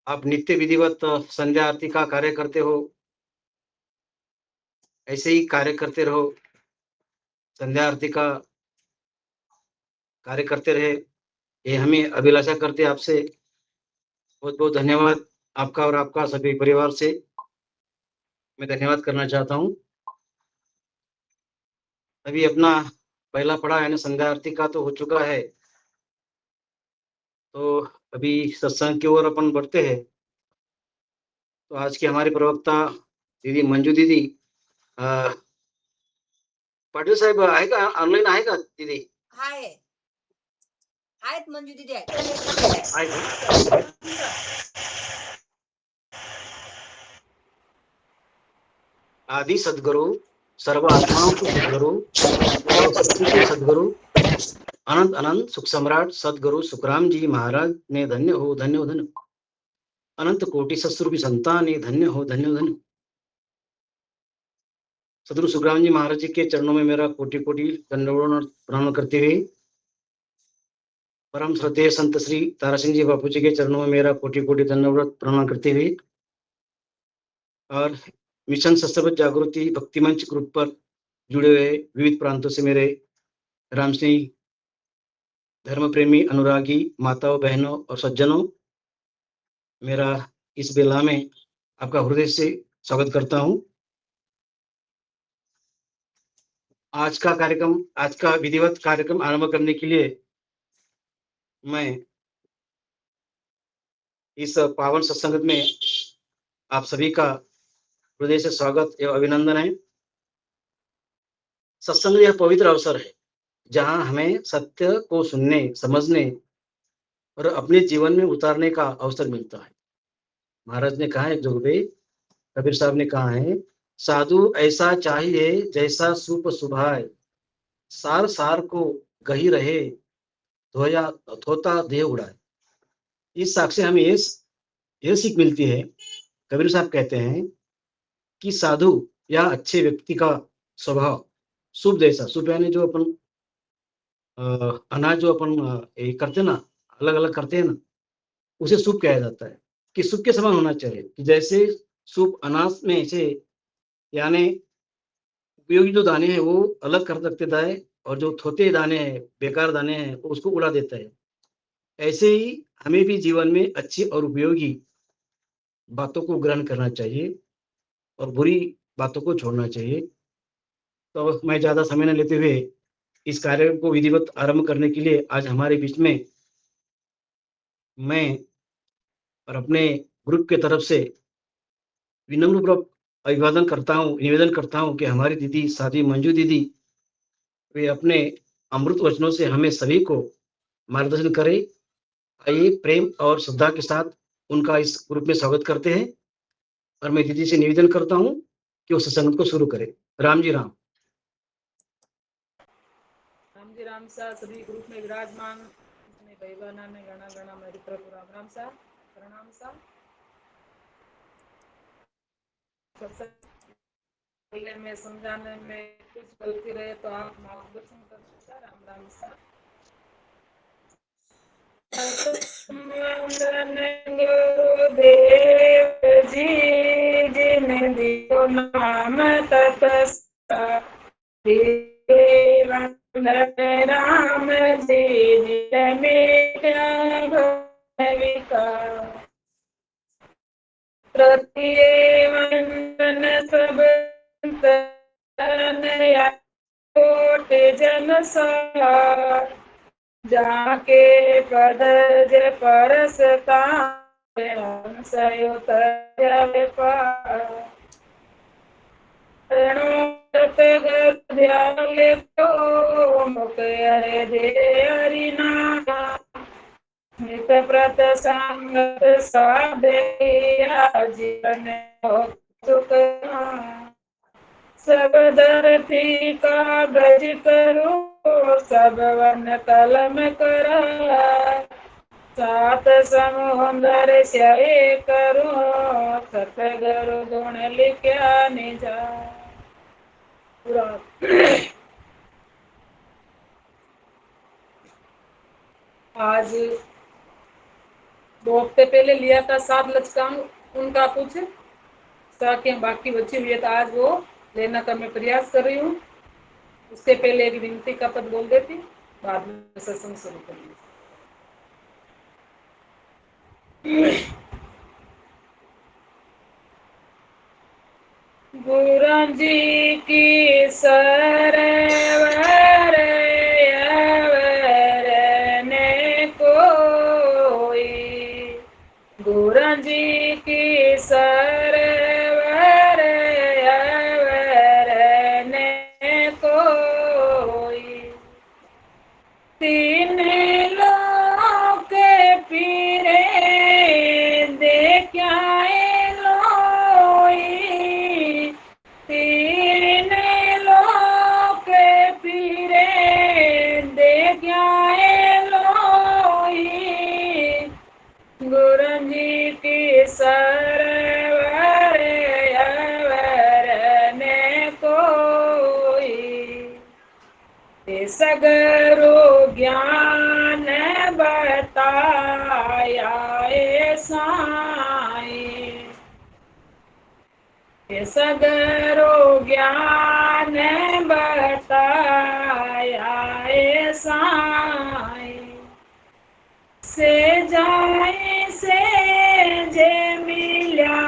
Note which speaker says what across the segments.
Speaker 1: आप नित्य विधिवत संध्या आरती का कार्य करते हो, ऐसे ही कार्य करते रहो। संध्या आरती का कार्य करते रहे, ये हमें अभिलाषा करते हैं आपसे। बहुत-बहुत धन्यवाद आपका और आपका सभी परिवार से मैं धन्यवाद करना चाहता हूँ। अभी अपना पहला पड़ाव यानी संध्या आरती का तो हो चुका है, तो अभी सत्संग की ओर अपन बढ़ते हैं। तो आज की हमारी प्रवक्ता दीदी मंजू दीदी अ, पाटील साहेब आहे का? ऑनलाईन आहे का दीदी?
Speaker 2: आहे. आहेत मंजू दीदी आहेत.
Speaker 1: आहे का? आदि सद्गुरु, सर्व आत्माओं के सद्गुरु, सर्व शक्ति के सद्गुरु, अनंत अनंत सुख सम्राट सद्गुरु सुखराम जी महाराज ने धन्य हो, धन्य हो, धन्य हो। अनंत कोटि सत्स्वरूपी संतान ने धन्य हो, धन्य हो, धन्य हो। सदगुरु सुखराम जी महाराज जी के चरणों में मेरा कोटि कोटि दंडवत प्रणाम करते हुए, परम श्रद्धेय संत श्री तारा सिंह जी बापू जी के चरणों में मेरा कोटि कोटि दंडवत प्रणाम करते हुए, और मिशन सत्संग जागृति भक्ति मंच ग्रुप पर जुड़े हुए विविध प्रांतों से मेरे राम सिंह धर्म प्रेमी अनुरागी माताओं बहनों और सज्जनों, मेरा इस बेला में आपका हृदय से स्वागत करता हूं। आज का विधिवत कार्यक्रम आरंभ करने के लिए मैं इस पावन सत्संग में आप सभी का हृदय से स्वागत एवं अभिनंदन है। सत्संग यह पवित्र अवसर है जहां हमें सत्य को सुनने, समझने और अपने जीवन में उतारने का अवसर मिलता है। महाराज ने कहा है, जोगबे कबीर साहब ने कहा है, साधु ऐसा चाहिए जैसा सूप सुभाए, सार सार को गही रहे, धोया धोता देह उड़ाए। इस साक्ष्य हमें यह सीख मिलती है। कबीर साहब कहते हैं कि साधु या अच्छे व्यक्ति का स्वभाव सूप जैसा, सूप यानी जो अपन अनाज जो अपन ये करते ना, अलग अलग करते हैं ना, उसे सूप कहा जाता है। कि सूप के समान होना चाहिए, कि जैसे सूप अनाज में ऐसे यानी उपयोगी जो दाने हैं वो अलग कर सकते दाए, और जो थोते दाने हैं, बेकार दाने हैं, उसको उड़ा देता है। ऐसे ही हमें भी जीवन में अच्छी और उपयोगी बातों को ग्रहण करना चाहिए और बुरी बातों को छोड़ना चाहिए। तो मैं ज़्यादा समय न लेते हुए इस कार्य को विधिवत आरंभ करने के लिए आज हमारे बीच में मैं और अपने ग्रुप के तरफ से विनम्रपूर्वक निवेदन करता हूँ कि हमारी दीदी साध्वी मंजू दीदी वे अपने अमृत वचनों से हमें सभी को मार्गदर्शन करें। आइए प्रेम और श्रद्धा के साथ उनका इस ग्रुप में स्वागत करते हैं, और मैं दीदी से निवेदन करता हूँ कि उस सत्संग को शुरू करें। राम जी राम।
Speaker 3: राम जी राम सा सभी ग्रुप में विराजमान अपने भाई बहना ने गणा गणा मेरी प्रभु राम राम सा प्रणाम सा। पहले में समझाने में कुछ गलती रहे तो आप मार्गदर्शन कर सकता। राम राम सा। गुरुदेव जी जिन दियो नाम तपस्या राम जी प्रतिवन सब कोट जन जाके पद परसता सयुत नित व्रत संगत साधे जीवन सुख सब धरती का ब्रज करो सब वन कलम करा सात समुंदर से करो सतगुरु गुण लिख्या निजा। आज 2 हफ्ते पहले लिया था 7 लचकांग, उनका कुछ साखियां बाकी बची हुई है, तो आज वो लेने का मैं प्रयास कर रही हूँ। उससे पहले एक विनती का पद बोल देती, बाद में सत्संग शुरू करेंगे। गुरु जी की सरवर अवर ने कोई, गुरु जी की सरवर अवर ने कोई, तीन लोक पीरे देखा लोई, तीन लोक पीरे देखा लोई, गुरु जी की सरवर अवर ने कोई, सगरो ज्ञान बताया साईं, सगरो ज्ञान बताया साईं, से जाए से जे मिल्या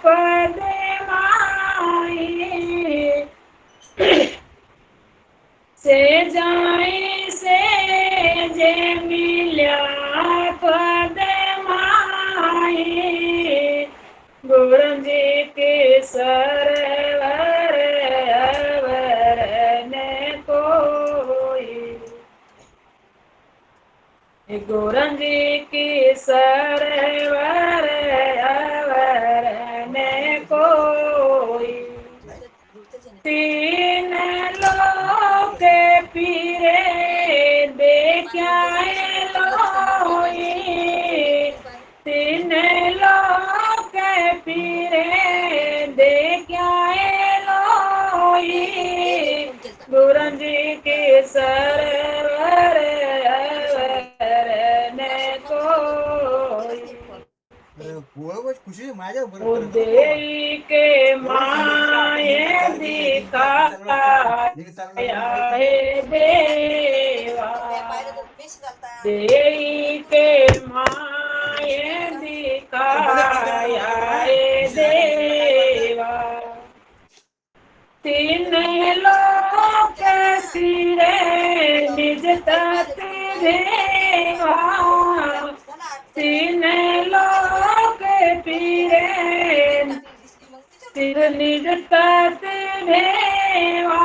Speaker 3: पद माई, से जाए से जे मिल्या पद माई, गुरु जी के सरवर अवर ने कोई, गुरु जी की सरवर अवर ने कोई, तीन लोक पीरे देखा लोई, तीन लोक पीरे देखा लोई, गुरु जी के सरवर अवर ने कोई, उदय के माये दिखाया है देवा, देई के माये दिखाया है देवा, तीन लोक सिरे निज तत् देवा, तीन लोक पीरे सिर निज तत् देवा,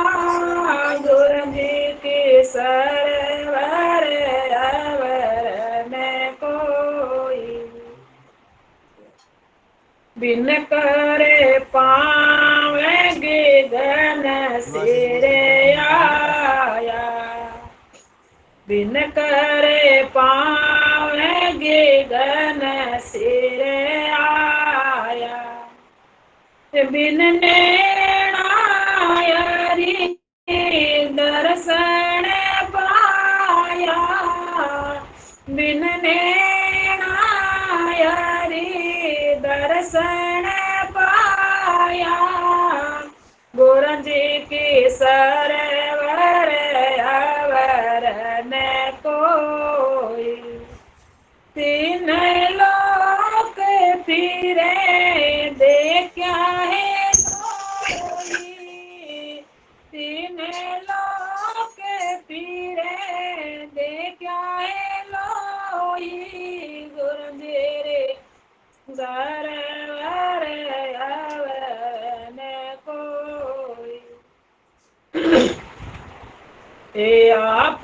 Speaker 3: गुरु जी की सरवर अवर ने कोई, बिन करे पावेंगे धन सिरे आया, बिन करे पावेंगे धन सिरे आया, बिन नैना यारी दर्शन पाया, बिन नैना यारी दर्शन पाया, गुरु जी की सरवर अवर ने कोई, तीन लोक फिरे देखा है लोई, तीन लोक फिरे देखा है लोई, गुरु जी रे सरवर अवर ने कोई, ए आप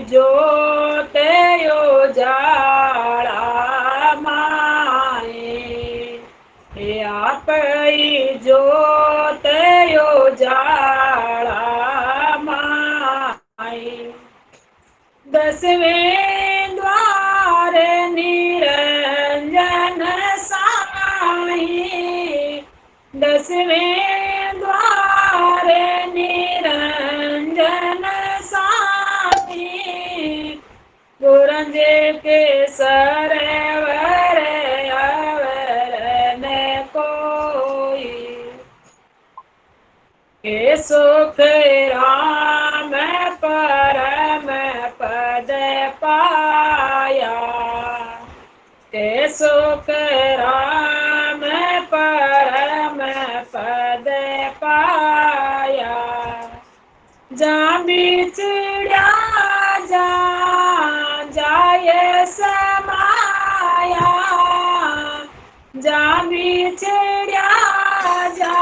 Speaker 3: जोत यो जाला माए, ए आप जोत यो जाला माए, 10वें द्वार निरंजन साई, 10वें द्वार निरंजन साई, गुरु जी के सरवर सुख राम परम पद पाया, जहाँ बिछड़ा जा जाए समाया, जहाँ बिछड़ा जा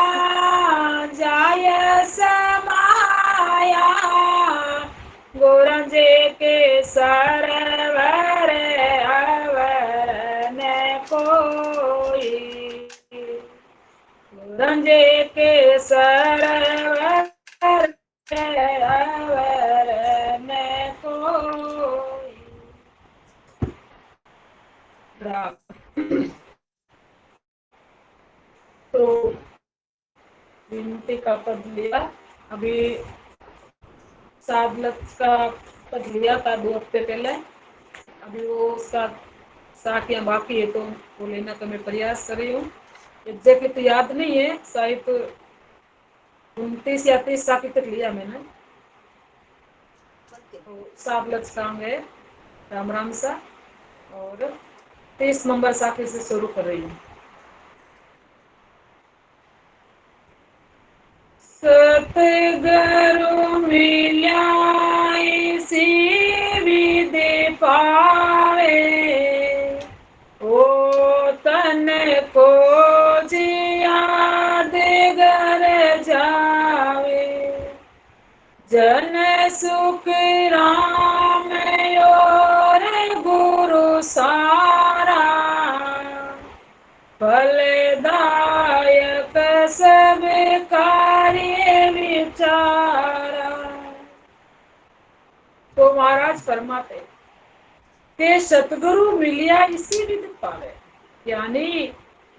Speaker 3: जाए समाया, गोरंजे के सरवर अवर न कोई, गोरंजे के सरवर अवर न कोई। तो विनती का पद लिया, अभी साधलक्ष का पद लिया था 2 हफ्ते पहले, अभी वो उसका साखियां बाकी है तो वो लेना का मैं प्रयास कर रही हूँ। एग्जैक्टली तो याद नहीं है, शायद 29 या 30 साखी तक लिया मैंने। तो साधलक्ष का अंग है राम राम सा, और 30 नंबर साखी से शुरू कर रही हूँ। सतगुरु मिल्या इसी विधि पावे, ओ तन को याद कर जावे, जन सुख राम और गुरु सारा, फलदायक सब कार्य विचारा। तो महाराज फरमाते के सतगुरु मिलिया इसी विधि पावे, यानी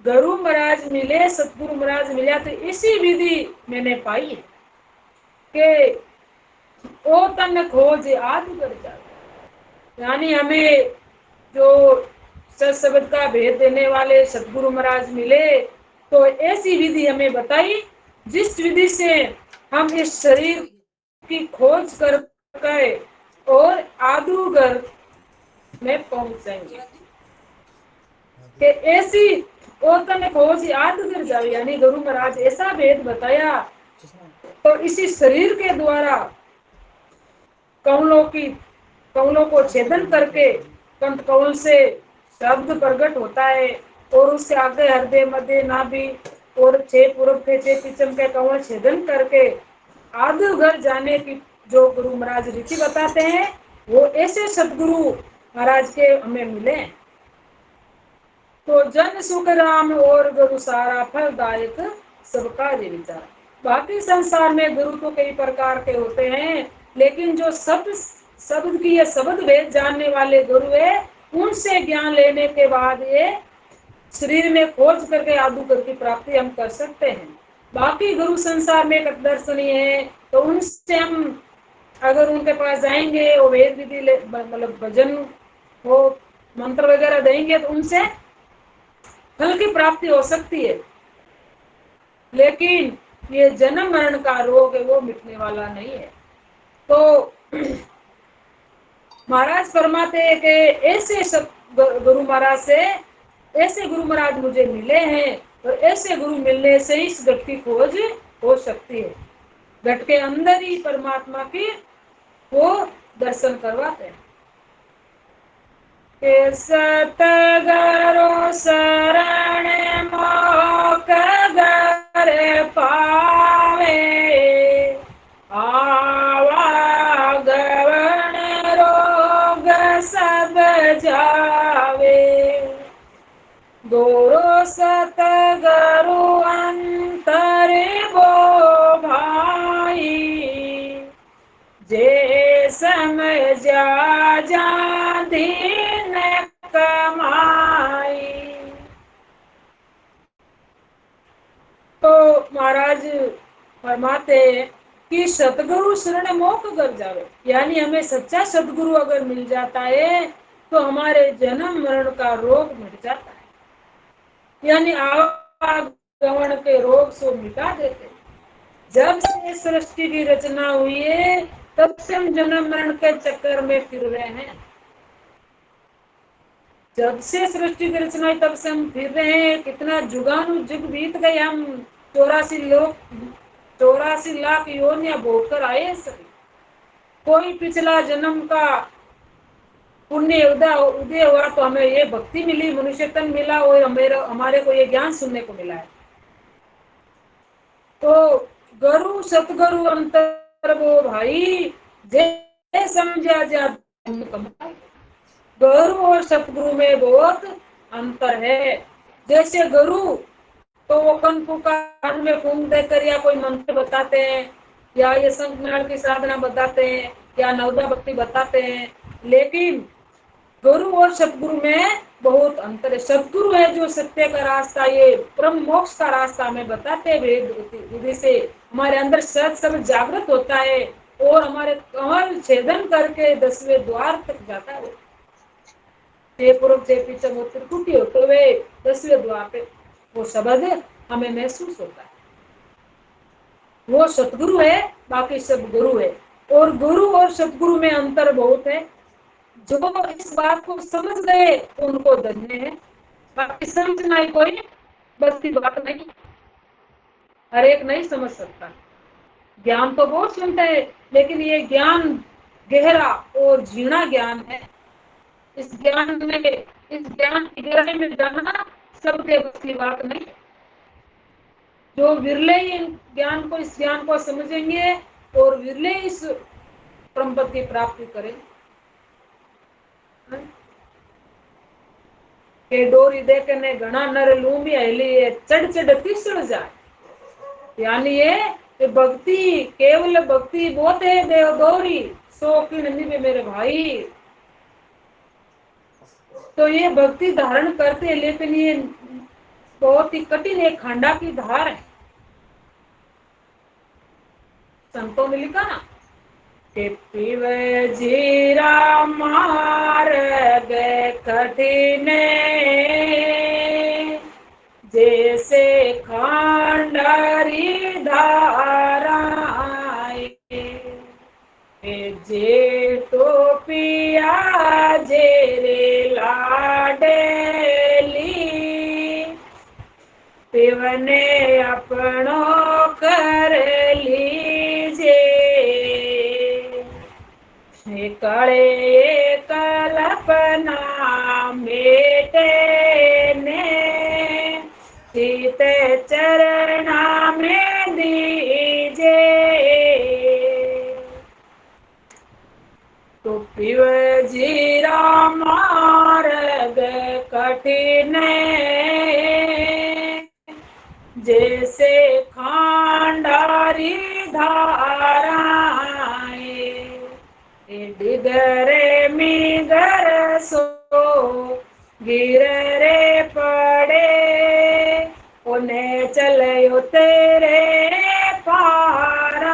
Speaker 3: गुरु महाराज मिले, सतगुरु महाराज मिला तो इसी विधि मैंने पाई है कि ओ तन खोज आदि कर जाए, यानी हमें जो सत्शब्द का भेद देने वाले सतगुरु महाराज मिले तो ऐसी विधि हमें बताई जिस विधि से हम इस शरीर की खोज करके और आदुगर में पहुंचेंगे। कि ऐसी ओतन खोज याद कर जाओ, यानी गुरु महाराज ऐसा भेद बताया तो इसी शरीर के द्वारा कमलों को छेदन करके कंठ कमल से शब्द प्रकट होता है, और उसके आगे हृदय मध्य नाभि और 6 पूर्व के 6 पश्चिम के कमल छेदन करके आदि घर जाने की जो गुरु महाराज रीति बताते हैं, वो ऐसे सतगुरु महाराज के हमें मिले। तो जन सुख राम और गुरु सारा, फलदायक सबका विचार। बाकी संसार में गुरु तो कई प्रकार के होते हैं, लेकिन जो शब्द की ये शब्द भेद जानने वाले गुरु है, उनसे ज्ञान लेने के बाद ये शरीर में खोज करके आदुकर की प्राप्ति हम कर सकते हैं। बाकी गुरु संसार में दर्शनीय है, तो उनसे हम अगर उनके पास जाएंगे, वो वेद विधि मतलब भजन हो मंत्र वगैरह देंगे तो उनसे फल की प्राप्ति हो सकती है, लेकिन ये जन्म मरण का रोग है वो मिटने वाला नहीं है। तो महाराज फरमाते हैं कि ऐसे सब गुरु महाराज से, ऐसे गुरु महाराज मुझे मिले हैं, और ऐसे गुरु मिलने से इस घट की खोज हो सकती है। घट के अंदर ही परमात्मा की वो दर्शन करवाते हैं। सतगुरु शरण मोक्ष घर पावे, आवागमन रोग सब जावे, गुरु सतगुरु अंतर वो भाई, जे समझा जा दीन कमाई। तो महाराज फरमाते कि सतगुरु शरण मोक्ष कर जावे, यानी हमें सच्चा सतगुरु अगर मिल जाता है तो हमारे जन्म मरण का रोग मिट जाता है, यानी आवागमन के रोग से मिटा देते। जब से सृष्टि की रचना हुई है तब से हम जन्म मरण के चक्कर में फिर रहे हैं। जब से सृष्टि की रचना हुई तब से हम फिर रहे हैं, कितना जुगानु जुग बीत गए, हम 84 लाख योनियां भोगकर आए हैं सभी। कोई पिछला जन्म का पुण्य उदय हुआ तो हमें ये भक्ति मिली, मनुष्य तन मिला और हमारे को ये ज्ञान सुनने को मिला है। तो गुरु सतगुरु अंतर वो भाई जे समझा जा कमाए। गुरु और सतगुरु में बहुत अंतर है। जैसे गुरु तो वो कंकु का में फूंक देकर या कोई मंत्र बताते हैं या ये संतनाल की साधना बताते हैं या नवदा भक्ति बताते हैं, लेकिन गुरु और सतगुरु में बहुत अंतर है। सतगुरु है जो सत्य का रास्ता, ये परम मोक्ष का रास्ता हमें बताते हैं वेद विधि से। हमारे अंदर सत सब जागृत होता है और हमारे कमल छेदन करके 10वें द्वार तक जाता है। पूर्व से पीछे वो त्रिकुटी होते हुए 10वें द्वार पे वो शब्द हमें महसूस होता है। वो सतगुरु है, बाकी सब गुरु है। और गुरु और सतगुरु में अंतर बहुत है। जो इस बात को समझ गए उनको धन्य है, बाकी समझना ही कोई बस की बात नहीं, हर एक नहीं समझ सकता। ज्ञान तो बहुत सुनते हैं, लेकिन ये ज्ञान गहरा और जीना ज्ञान है। इस ज्ञान की गहराई में जाना सबके बस की बात नहीं। जो विरले इस ज्ञान को समझेंगे और विरले इस परम पद की प्राप्ति करेंगे। के डोरी देखने घना नर लूंबी हेली चढ़ चढ़ तीसड़ जाए, यानी ये भक्ति केवल भक्ति बहुत है देव डोरी सो किण निभे मेरे भाई। तो ये भक्ति धारण करते हैं, लेकिन ये बहुत ही कठिन एक खंडा की धार है। संतों ने लिखा ना कि पीवे जीरा मार्ग कठिन जैसे खंडारी धाराए, जे तो पिया जे रे लाडली पिवने अपनो कर लीजे, कले कल्पना मेटे ने सीत चरणा में दीजे। तो पिव जीरा मार्ग कठिन जैसे खांडारी धाराए, डिगरे मिगर सो गिर रे पड़े उन्हें चले तेरे पाराए।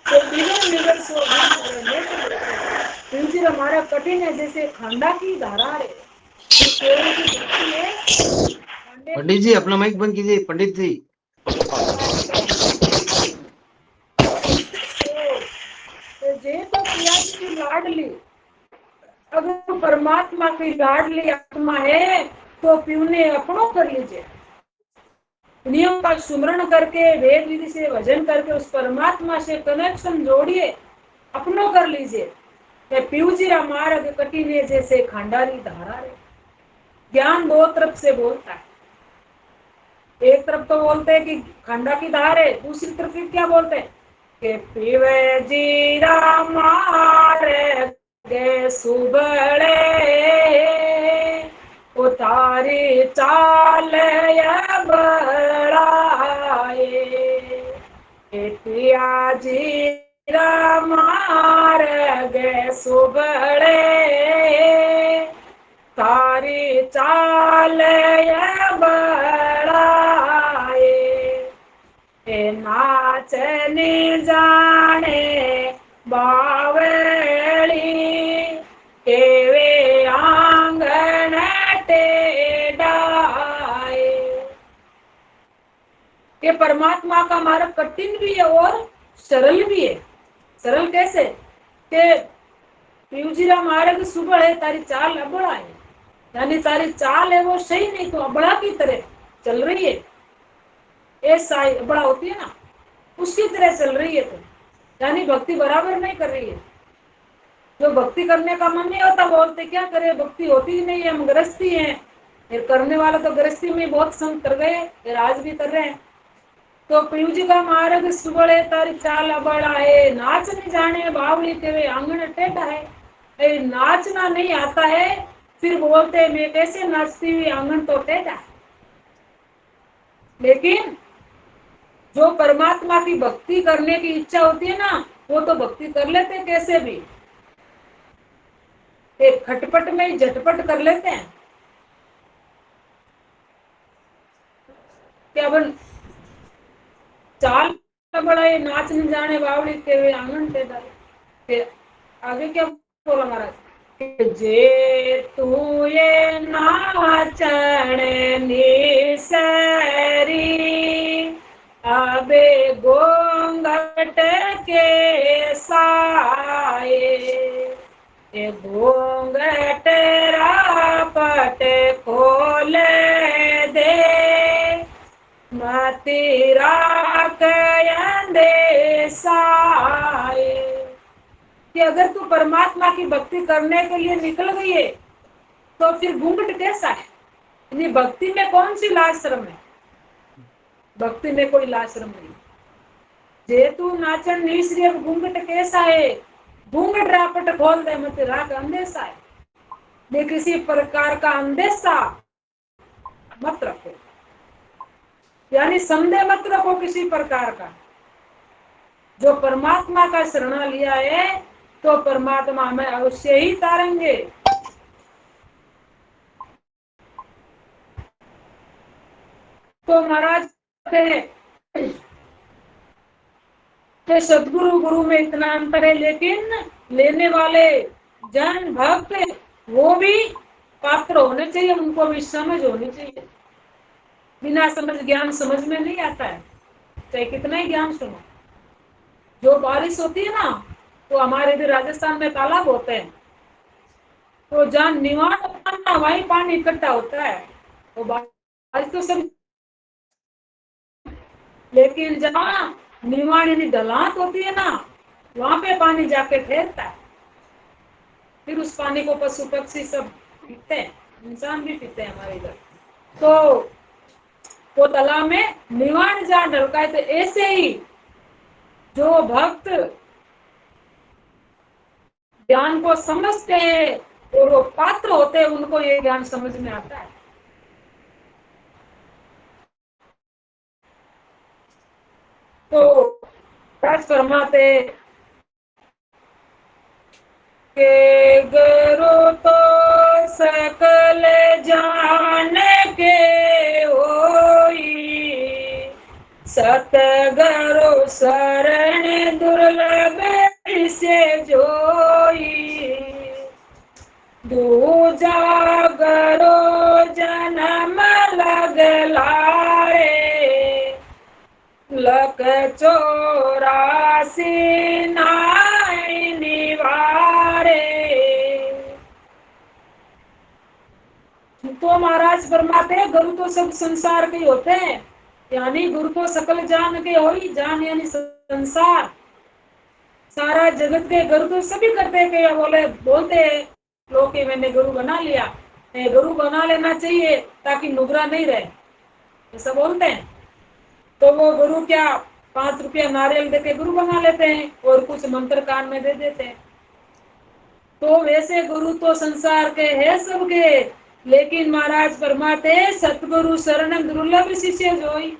Speaker 3: तो मिगर सो पिंजर हमारा कठिन है जैसे खंडा की धारा है।
Speaker 1: पंडित जी अपना माइक बंद कीजिए। पंडित जी
Speaker 3: तो की लाडली, अगर परमात्मा की लाडली आत्मा है तो पीने अपनों कर लीजिए। नियम का सुमरण करके वेद विधि से भजन करके उस परमात्मा से कनेक्शन जोड़िए, अपनों कर लीजिए। पीवजीरा मार्ग कठिन जैसे खंडारी धारा है। ज्ञान दो तरफ से बोलता है। एक तरफ तो बोलते हैं कि खंडा की धार है, दूसरी तरफ क्या बोलते हैं कि पीवे जीरा मार्ग सुबड़े उतारी चाल बड़ाए, पिया जीरा मार्ग सुबड़े तारी चाल बड़ाए, नाचने जाने बावली केवे आंगन टेढ़ाए। ये परमात्मा का मार्ग कठिन भी है और सरल भी है। सरल कैसे कि पीयूजीरा मार्ग सुबह है, तारी चाल अबड़ा है, यानी तारी चाल है वो सही नहीं, तो अबड़ा की तरह चल रही है। ऐसा अबड़ा होती है ना, उसकी तरह चल रही है, तो यानी भक्ति बराबर नहीं कर रही है। जो भक्ति करने का मन नहीं होता बोलते क्या करे, भक्ति होती ही नहीं है, हम गृहस्थी हैं। फिर करने वाला तो गृहस्थी में बहुत संग कर गए, फिर आज भी कर रहे हैं। तो पीयूजी का मार्ग सुबड़े तारी चाल अबड़ा है, नाच नहीं जाने बावली तेरे आंगन टेढ़ा है। नाचना नहीं आता है, फिर बोलते मैं कैसे नाचती हुई, आंगन तो टेढ़ा है। लेकिन जो परमात्मा की भक्ति करने की इच्छा होती है ना, वो तो भक्ति कर लेते कैसे भी, एक खटपट में ही झटपट कर लेते हैं। क्या बन चाल बड़ा है, नाच नहीं जाने बावली के वे आंगन टेढ़ा है। आगे क्या बोला महाराज, जे तू ये नाचण निसरी, अबे गोंगट के साए, ये घूंघट रापट खोल दे, मति राख अंदेसाए। कि अगर तू परमात्मा की भक्ति करने के लिए निकल गई है, तो फिर घूंघट कैसा है? यानी भक्ति में कौन सी लाज शर्म है? भक्ति में कोई लाज शर्म नहीं। जे तू नाचन नीसरी, अब घूंघट कैसा है? घूंघट रापट खोल दे, मत राख अंदेशा है। ये किसी प्रकार का अंदेशा मत रखो, यानी संदेह मत रखो किसी प्रकार का। जो परमात्मा का शरण लिया है, तो परमात्मा हमें अवश्य ही तारेंगे। तो महाराज के सदगुरु गुरु में इतना अंतर है, लेकिन लेने वाले जन भक्त वो भी पात्र होने चाहिए, उनको भी समझ होनी चाहिए। बिना समझ ज्ञान समझ में नहीं आता है, चाहे कितना ही ज्ञान सुनो। जो बारिश होती है ना, तो हमारे इधर राजस्थान में तालाब होते हैं, तो जहाँ निवान होता है ना, वहीं पानी इकट्ठा होता है। वो बारिश तो सब, लेकिन जहाँ निवान यानी ढलान होती है ना, वहां पे पानी जाके ठहरता है। फिर उस पानी को पशु पक्षी सब पीते हैं, इंसान भी पीते हैं हमारे इधर। तो वो तालाब में निवान जहाँ ढलका है, तो ऐसे ही जो भक्त ज्ञान को समझते हैं और वो पात्र होते हैं, उनको ये ज्ञान समझ में आता है। तो फरमाते के गुरु तो सकल जान के होई, सतगुरु शरण दुर्लभ से जोई, दूजा गुरु जन्म लगला रे, लक 84 नाई निवारे। तो महाराज फरमाते गुरु तो सब संसार के होते हैं, यानी गुरु तो सकल जान के हो ही, जान यानी संसार, सारा जगत के गुरु तो सभी करते के बोलते लोग कि मैंने गुरु बना लिया। गुरु बना लेना चाहिए ताकि नुगरा नहीं रहे, ऐसा बोलते हैं। तो वो गुरु क्या 5 रुपया नारियल देके गुरु बना लेते हैं और कुछ मंत्र कान में दे देते हैं। तो वैसे गुरु तो संसार के है सबके, लेकिन महाराज फरमाते सतगुरु शरण दुर्लभ शिष्य जोई,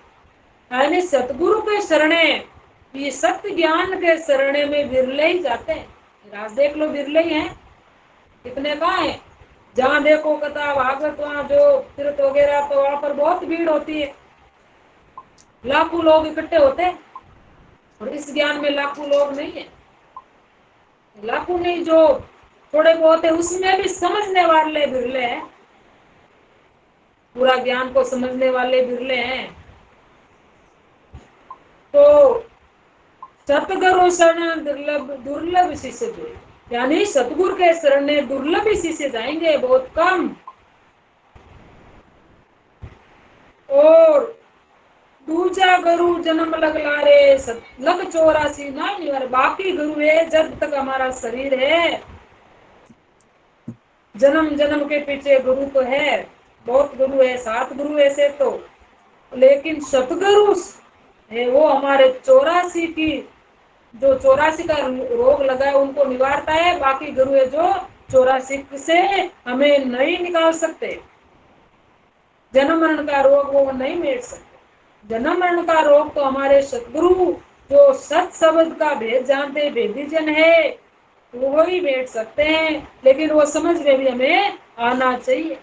Speaker 3: यानी सतगुरु के शरणे, ये सत्य ज्ञान के शरणे में बिरले ही जाते हैं। राज देख लो, बिरले ही हैं, कितने कहाँ है? जहाँ देखो कथा भागवत, वहाँ जो तीर्थ वगैरह, तो वहाँ पर बहुत भीड़ होती है, लाखों लोग इकट्ठे होते हैं। और इस ज्ञान में लाखों लोग नहीं है, लाखों नहीं, जो थोड़े बहुत है उसमें भी समझने वाले बिरले हैं, पूरा ज्ञान को समझने वाले बिरले हैं। तो सतगुरु शरण दुर्लभ शिष्य जो, यानी सतगुरु के शरण में दुर्लभ ही शिष्य जाएंगे, बहुत कम। और दूजा गुरु जन्म लग लारे लग 84 ना निवर, बाकी गुरु है जब तक हमारा शरीर है। जन्म जन्म के पीछे गुरु तो है, बहुत गुरु है, 7 गुरु ऐसे तो, लेकिन सतगुरु है वो हमारे 84 की, जो 84 का रोग लगा है उनको निवारता है। बाकी गुरु है जो 84 से हमें नहीं निकाल सकते, जन्म मरण का रोग वो नहीं मिट सकते। जन्म मरण का रोग तो हमारे सतगुरु जो सत शब्द का भेद जानते भेदी जन है वो ही बैठ सकते हैं, लेकिन वो समझ में भी हमें आना चाहिए।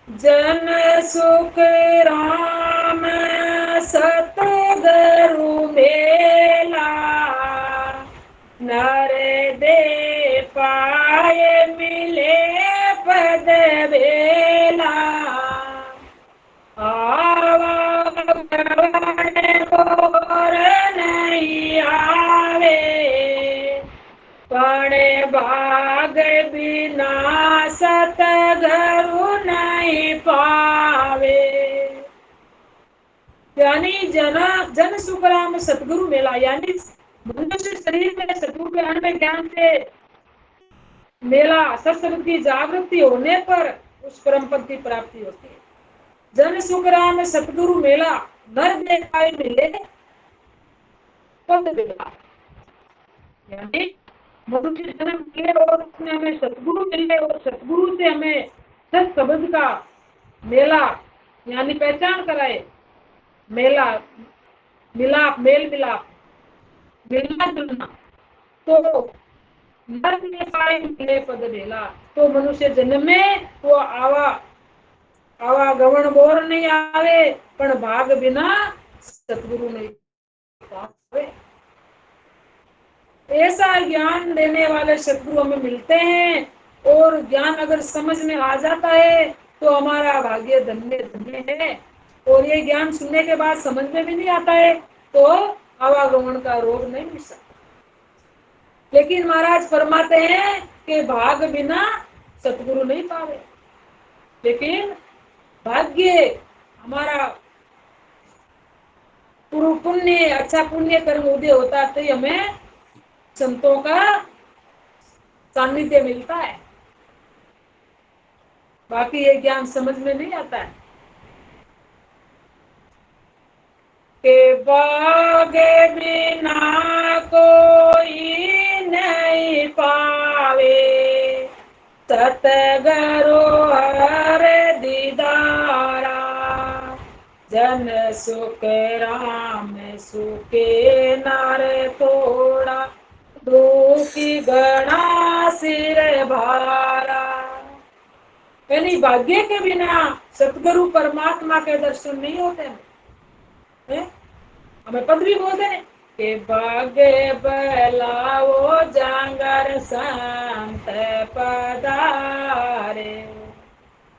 Speaker 3: जन सुख राम सतगुरु मेला, नर दे पाए मिले पद बेला। और नहीं आवे पड़े भाग बिना सतगुरु नहीं पावे। यानी जन सुखराम सतगुरु मेला, यानी मनुष्य शरीर में सतगुरु के अन्य ज्ञान से मेला सत्संग की जागृति होने पर उस परम पद की प्राप्ति होती है। जन सुखराम सतगुरु मेला, नर देखाए मिले पद बेला। यानी मनुष्य जन्म किए और उसमें हमें सतगुरु मिले और सतगुरु से हमें सत शब्द का मेला यानी पहचान कराए, मेला मिलाप, मेल मिलाप, मिलना जुलना, तो नर देखाए मिले पद बेला। तो मनुष्य जन्म में वो आवागमन बोर नहीं आवे, पण भाग बिना सतगुरु नहीं पावे। ऐसा ज्ञान देने वाले सतगुरु हमें मिलते हैं, और ज्ञान अगर समझ में आ जाता है तो हमारा भाग्य धन्य धन्य है। और ये ज्ञान सुनने के बाद समझ में भी नहीं आता है तो आवागमन का रोग नहीं मिल सकता। लेकिन महाराज फरमाते हैं कि भाग बिना सतगुरु नहीं पावे। लेकिन भाग्य हमारा पूर्व पुण्य, अच्छा पुण्य कर्म उदय होता है तो हमें संतों का सानिध्य मिलता है, बाकी ये ज्ञान समझ में नहीं आता है। के बागे बिना कोई नहीं पावे, सतगुरु हर दीदारा। जन सुख राम सुखे नर थोड़ा, दुखी गणा सिर भारा। यानी भाग्य के बिना सतगुरु परमात्मा के दर्शन नहीं होते हैं। हमें पद भी बोलते हैं कि भाग्य बलाओ जांगर संत पधारे,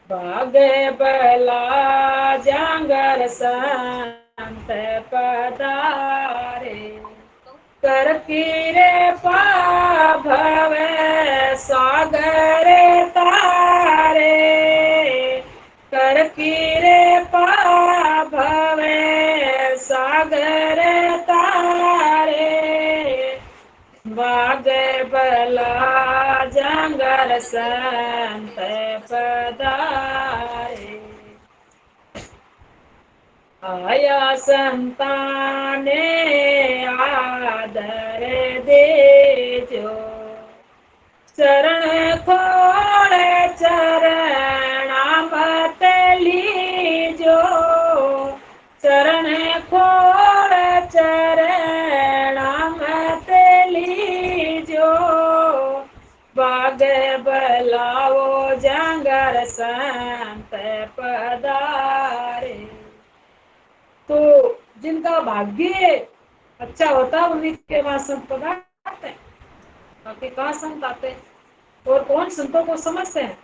Speaker 3: भाग्य बला जांगर संत पधारे। कर कीरे पा भव सागर तारे, कर कीरे पा भव सागर तारे। बाग बला जंगर संत पधारे, आया संताने आदर दे जो, चरण खोड़ चरणामत लीजो, चरण खोड़ चरणामत लीजो। बाग बलाओ जंगर संत पधारे। तो जिनका भाग्य अच्छा होता है उन्हीं के पास संत पधारते हैं, बाकी कहाँ संत आते हैं। और कौन संतों को समझते हैं?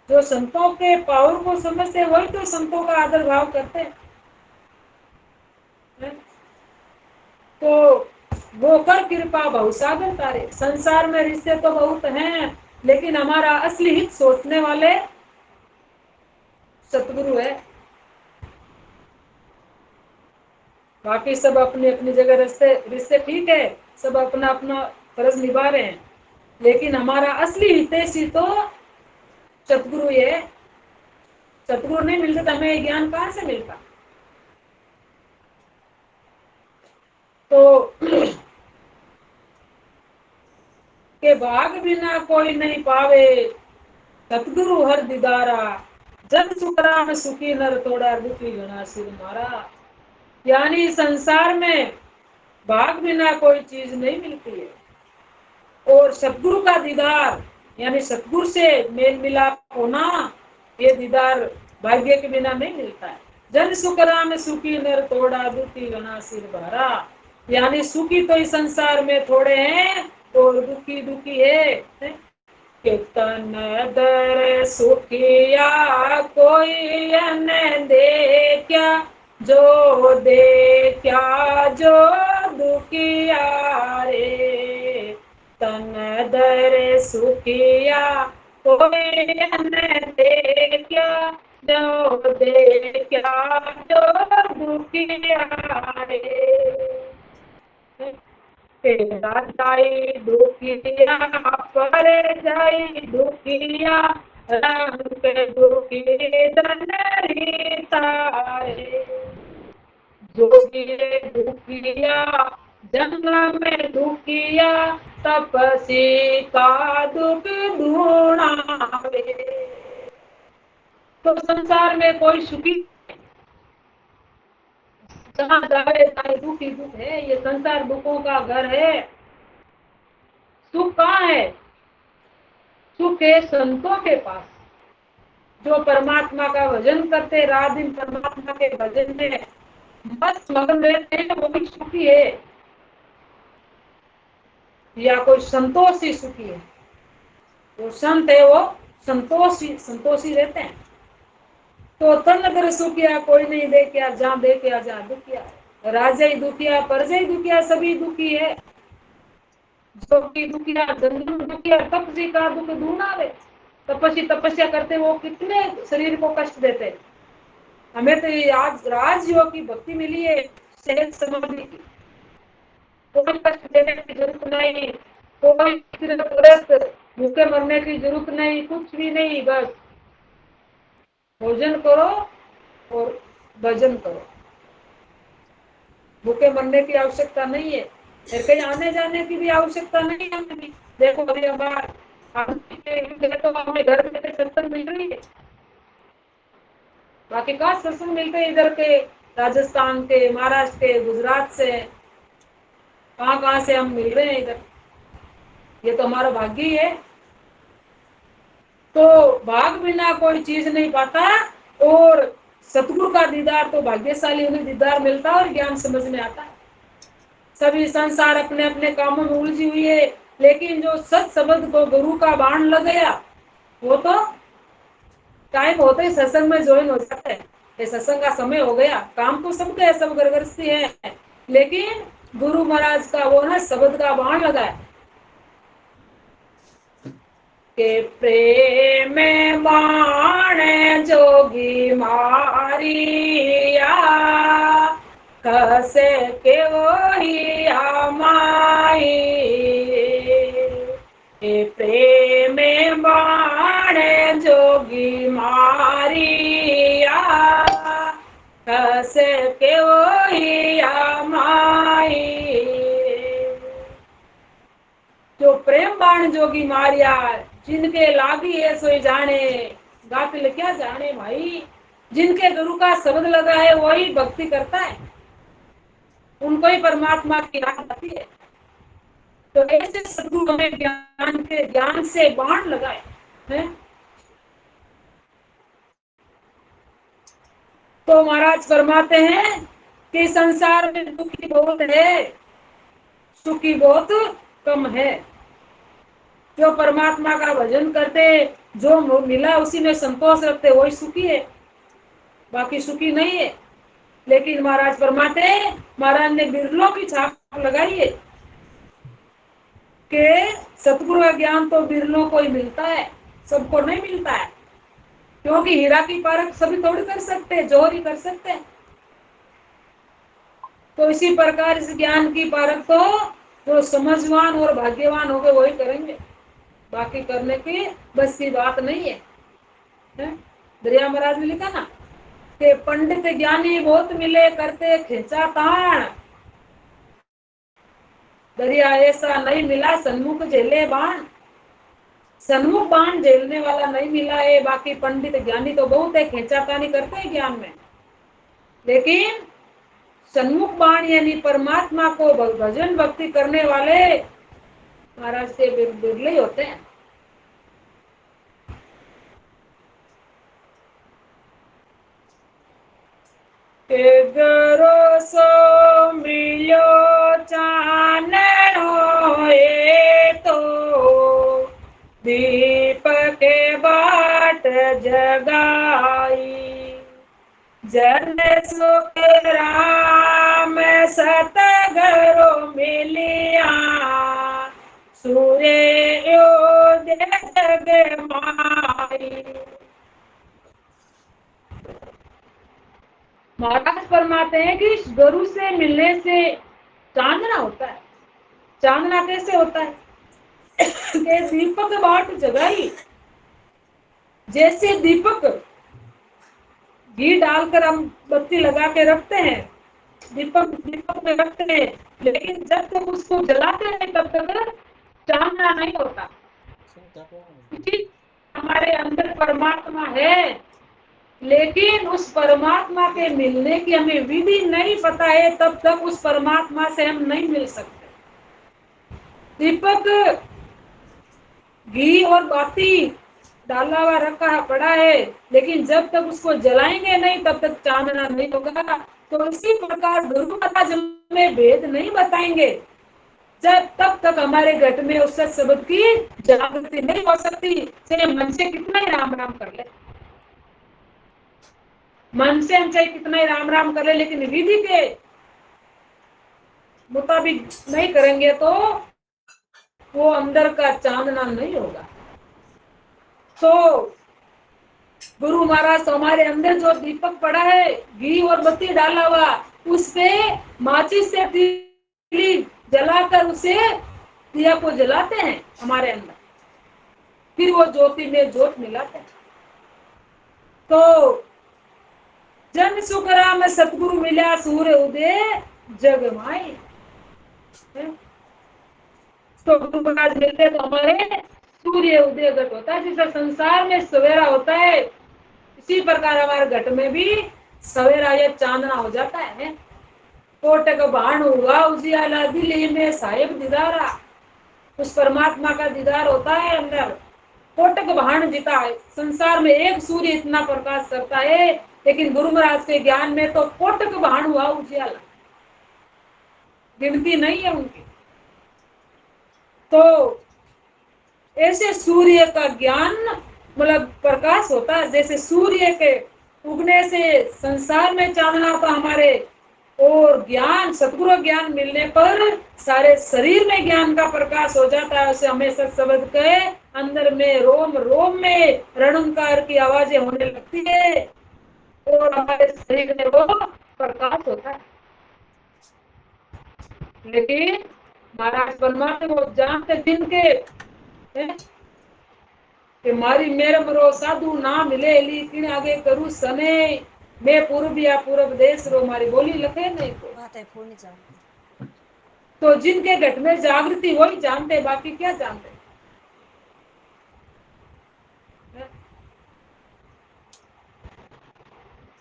Speaker 3: जो संतों के पावर को समझते हैं वही तो संतों का आदर भाव करते हैं। है? तो वो कर कृपा बहुसागर तारे। संसार में रिश्ते तो बहुत हैं, लेकिन हमारा असली हित सोचने वाले सतगुरु है। बाकी सब अपनी अपनी जगह रिश्ते रिश्ते ठीक है, सब अपना अपना फर्ज निभा रहे हैं, लेकिन हमारा असली हितैषी तो सतगुरु ही है। सतगुरु नहीं मिलते तो हमें ज्ञान कहाँ से मिलता। तो के भाग बिना कोई नहीं पावे, सतगुरु हर दीदारा, जग सुखरा में सुखी नर तोड़ा दुखी घना सिर मारा। यानी संसार में भाग बिना कोई चीज नहीं मिलती है, और सतगुरु का दीदार यानी सतगुरु से मेल मिलाप होना, ये दीदार भाग्य के बिना नहीं मिलता है। जन सुखरा में सुखी नर तोड़ा दुखी घना सिर भारा। यानी सुखी तो इस संसार में थोड़े हैं और दुखी दुखी है। तन दर सुखिया कोई न दे क्या, जो दे क्या जो दुखिया रे। तन दर सुखिया कोई न दे क्या, जो दे क्या जो दुखिया रे। तेरा जाई दुखिया पर जाई दुखिया, रंग के दुखी दनरी तारे। जोगिए दुखिया जंगल में दुखिया, तपसी का दुख ढूंढावे। तो संसार में कोई सुखी जहाँ जाए चाहे दुखी दुख है, ये संसार दुखों का घर है। सुख कहाँ है? सुख है संतों के पास, जो परमात्मा का भजन करते, रात दिन परमात्मा के भजन में मस्त मगन रहते हैं, वो भी सुखी है। या कोई संतोषी सुखी है, वो संत है वो संतोषी रहते हैं। तो तन अगर सुखिया कोई नहीं देखिया, जहाँ देखिया जहाँ दुखिया। राजा ही दुखिया, प्रजा ही दुखिया, सभी दुखी है। जो कि दुखिया जंगल दुखिया, तपसी का दुख ढूंढावे। तपस्या करते वो कितने शरीर को कष्ट देते। हमें तो ये आज राजयोग की भक्ति मिली है, सहज समाधि की। कोई कष्ट देने की जरूरत नहीं, कोई तुरंत भूखे मरने की जरूरत नहीं, कुछ भी नहीं। बस भोजन करो और भजन करो, भूखे मरने की आवश्यकता नहीं है, फिर कहीं आने जाने की भी आवश्यकता नहीं है हमें। देखो अभी हमारे तो हमें घर में सत्संग मिल रही है, बाकी कहाँ सत्संग मिलते हैं इधर के, राजस्थान के, महाराष्ट्र के, गुजरात से, कहाँ से हम मिल रहे हैं इधर। ये तो हमारा भाग्य ही है। तो भाग बिना कोई चीज नहीं पाता, और सतगुरु का दीदार तो भाग्यशाली उन्हें दीदार मिलता है और ज्ञान समझ में आता है। सभी संसार अपने अपने कामों में उलझी हुई है, लेकिन जो सत शब्द को गुरु का बाण लग गया, वो तो टाइम होते ही सत्संग में ज्वाइन हो जाता है। ये सत्संग का समय हो गया, काम तो सबके है, सब गृहस्थी है, लेकिन गुरु महाराज का वो ना शब्द का बाण लगा है के प्रेम बाण जोगी मारिया, कसे के वही माई। प्रेम बाण जोगी मारिया, कसे के वही माई। जो प्रेम बाण जोगी मारिया, जिनके लागी है सोई जाने, गाफिल क्या जाने भाई। जिनके गुरु का शब्द लगा है वही भक्ति करता है, उनको ही परमात्मा की याद आती है। तो ऐसे सदगुरु हमें ज्ञान से बाण लगाए हैं। तो महाराज फरमाते हैं कि संसार में दुखी बहुत है, सुखी बहुत कम है। जो परमात्मा का भजन करते, जो मिला उसी में संतोष रखते, वही सुखी है, बाकी सुखी नहीं है। लेकिन महाराज फरमाते हैं, महाराज ने बिरलों की छाप लगाई है कि सतगुरु का ज्ञान तो बिरलों को ही मिलता है, सबको नहीं मिलता है। क्योंकि हीरा की परख सभी थोड़ी कर सकते, जोहर ही कर सकते हैं। तो इसी प्रकार इस ज्ञान की परख तो जो समझवान और भाग्यवान हो गए वही करेंगे, बाकी करने की बस की बात नहीं है, है? दरिया महाराज ने लिखा ना कि पंडित ज्ञानी बहुत मिले करते खिंचा ताण, दरिया ऐसा नहीं मिला सन्मुख झेले बाण। सन्मुख बाण झेलने वाला नहीं मिला है, बाकी पंडित ज्ञानी तो बहुत है, खींचातानी करते हैं ज्ञान में, लेकिन सन्मुख बाण यानी परमात्मा को भजन भक्ति करने वाले महाराज से बिरले ही होते हैं। गरो सो मिलो चाननो ये तो दीप के बाट जगाई, जन सुख राम सतगुरु मिलिया, सूर्य उदय जग माई। महाराज फरमाते हैं कि गुरु से मिलने से चांदना होता है। चांदना कैसे होता है कि दीपक बाट जगाई, जैसे दीपक घी डालकर हम बत्ती लगा के रखते हैं, दीपक में रखते हैं, लेकिन जब तक उसको जलाते हैं तब तक चांदना नहीं होता। हमारे अंदर परमात्मा है, लेकिन उस परमात्मा के मिलने की हमें विधि नहीं पता है, तब तक उस परमात्मा से हम नहीं मिल सकते। दीपक घी और बाती डाला हुआ रखा पड़ा है, लेकिन जब तक उसको जलाएंगे नहीं तब तक चांदना नहीं होगा। तो इसी प्रकार गुरु महाराज हमें भेद नहीं बताएंगे जब तब तक हमारे घट में उस शब्द की जागृति नहीं हो सकती। चाहे मन से कितना ही राम राम कर ले, मन से हम चाहे कितना ही राम राम कर ले, लेकिन विधि के मुताबिक नहीं करेंगे तो वो अंदर का चांदना नहीं होगा। तो गुरु महाराज तो हमारे अंदर जो दीपक पड़ा है, घी और बत्ती डाला हुआ, उस पे माचिस से तीली जलाकर उसे दिया को जलाते हैं हमारे अंदर, फिर वो ज्योति में ज्योत मिलाते हैं। तो जन सुख राम सतगुरु मिला, सूर्य उदय जग माई। तो गुरु महाराज मिलते तो हमारे सूर्य उदय घट होता है। जैसे संसार में सवेरा होता है, इसी प्रकार हमारे घट में भी सवेरा या चांदना हो जाता है। कोटक बाण हुआ उजियाला दिल्ली में साहिब दीदारा, उस परमात्मा का दीदार होता है अंदर। कोटक बाण जीता है, संसार में एक सूर्य इतना प्रकाश करता है, लेकिन गुरु महाराज के ज्ञान में तो कोटक बाण हुआ उजियाला, गिनती नहीं है उनकी। तो ऐसे सूर्य का ज्ञान मतलब प्रकाश होता है, जैसे सूर्य के उगने से संसार में चांदना होता हमारे, और ज्ञान सतगुरु ज्ञान मिलने पर सारे शरीर में ज्ञान का प्रकाश हो जाता है। उसे हमेशा शब्द के अंदर में रोम रोम में रणंकार की आवाजें होने लगती है और हमारे शरीर में वो प्रकाश होता है। लेकिन महाराज परमात्मा वो जानते दिन के कि मारी मेरे मरो साधु ना मिले लेकिन आगे करूं सने, मैं पूर्व या पूर्व देश रो, मारी बोली लखे नहीं को
Speaker 2: बात है फोन नहीं जानते।
Speaker 3: तो जिनके घट में जागृति वही जानते, बाकी क्या जानते।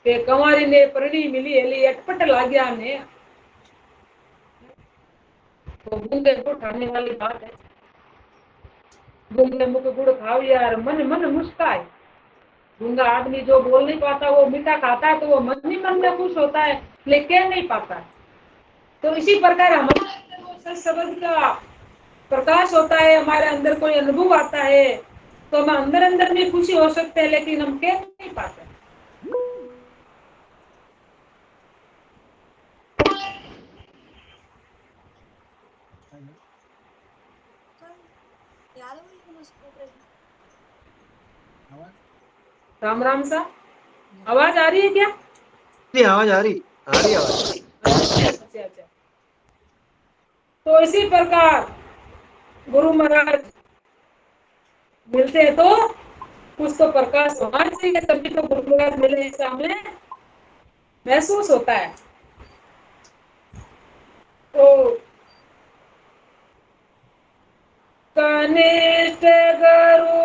Speaker 3: के कंवारी ने परणी मिली हेली अटपट लाग्या ने, तो गूंगे को उठाने वाली बात है। गूंगे मुख गुड़ खाओ यार, मन मन मुस्काए। गूंगा आदमी जो बोल नहीं पाता वो मीठा खाता है, तो वो मन ही मन में खुश होता है, लेकिन कह नहीं पाता। तो इसी प्रकार हमारे शब्द का प्रकाश होता है, हमारे अंदर कोई अनुभव आता है, तो हम अंदर अंदर में खुशी हो सकते हैं, लेकिन हम कह नहीं पाते।
Speaker 2: याद है वो, लेकिन उसको प्रश्न
Speaker 3: राम राम सा आवाज आ रही है क्या?
Speaker 1: नहीं, आवाज आ रही आवाज।
Speaker 3: अच्छा। तो इसी प्रकार गुरु महाराज मिलते हैं तो कुछ तो प्रकाश होना चाहिए, तभी तो गुरु महाराज मिले ऐसा हमें महसूस होता है। तो कनिष्ठ गुरु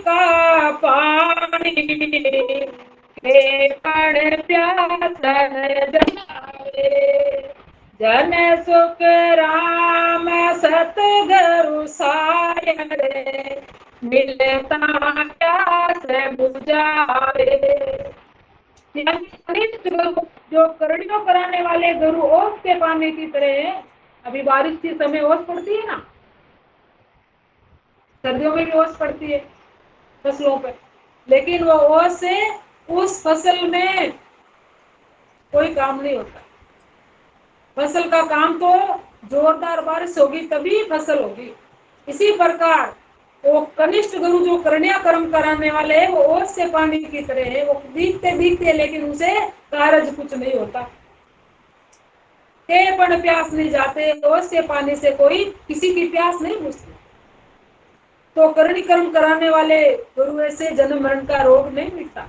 Speaker 3: का पानी के पण प्यास जाए, जन सुख राम सतगुरु सायरे, मिलता प्यास बुझावे। कनिष्ठ गुरु जो करुणा कराने वाले गुरु ओस के पानी की तरह है। अभी बारिश के समय ओस पड़ती है ना, सर्दियों में भी ओस पड़ती है फसलों पे, लेकिन वो ओस से उस फसल में कोई काम नहीं होता। फसल का काम तो जोरदार बारिश होगी तभी फसल होगी। इसी प्रकार वो कनिष्ठ गुरु जो करुणा कर्म कराने वाले हैं, वो ओस से पानी की तरह है। वो दिखते लेकिन उसे कारज कुछ नहीं होता। के पण प्यास नहीं जाते, ओस के पानी से कोई किसी की प्यास नहीं बुझती। तो करणी कर्म कराने वाले गुरु से जन्म मरण का रोग नहीं मिटता।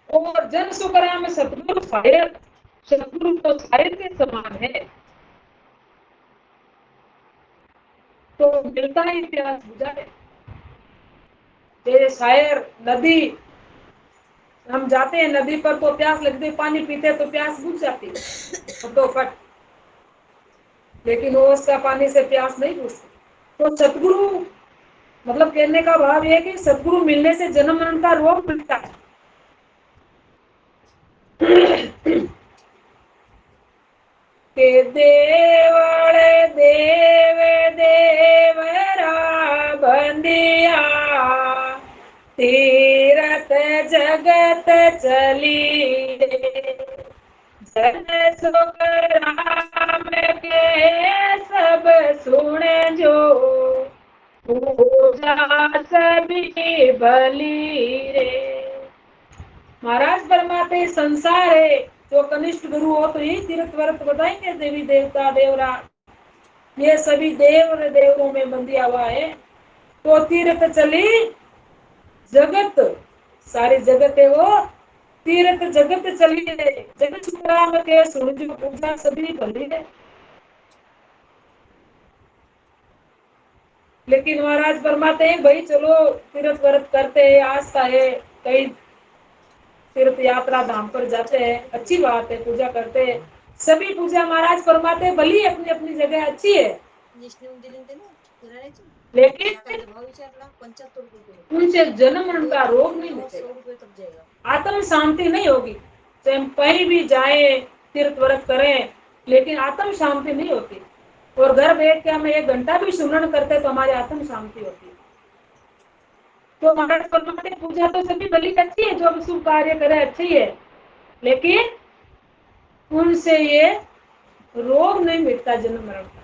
Speaker 3: और जन सुकरा में सतगुरु शायद, सतगुरु तो शायद के समान है, तो मिलता ही प्यास बुझाए। जैसे शायर नदी, हम जाते हैं नदी पर तो प्यास लगती है, पानी पीते तो प्यास बुझ जाती है फटोफट, लेकिन वो उसका पानी से प्यास नहीं बुझती। तो सतगुरु मतलब कहने का भाव यह है कि सतगुरु मिलने से जन्म मरण का रोग मिटता है। के देवड़ देव देवरा बंदिया, तीरथ जगत चली, जन सुख राम के सब सुने जो, पूजा सभी भली रे। महाराज परमात्मा संसार है, जो कनिष्ठ गुरु हो तो ही तीर्थ व्रत बताएंगे। देवी देवता देवरा ये सभी देवों में बंदिया हुआ है। तो तीर्थ चली जगत, सारी जगत है वो तीर्थ जगत चली है, जगत राम के सुन जो, पूजा सभी भली है। लेकिन महाराज फरमाते हैं भाई चलो तीर्थ व्रत करते हैं, आस्था है, कई तीर्थ यात्रा धाम पर जाते हैं, अच्छी बात है, पूजा करते हैं, सभी पूजा महाराज फरमाते हैं भली अपनी अपनी जगह अच्छी है, लेकिन उनसे जन्म मरण का रोग नहीं मिटेगा, आत्म शांति नहीं होगी। चाहे हम कहीं भी जाए तीर्थ व्रत करें, लेकिन आत्म शांति नहीं होती। और घर बैठ के हम 1 घंटा भी सुमरण करते तो हमारी आत्म शांति होती है। तो महाराज फरमाते पूजा तो सभी भली अच्छी है, जो भी शुभ कार्य करे अच्छी है, लेकिन उनसे ये रोग नहीं मिटता जन्म मरण का।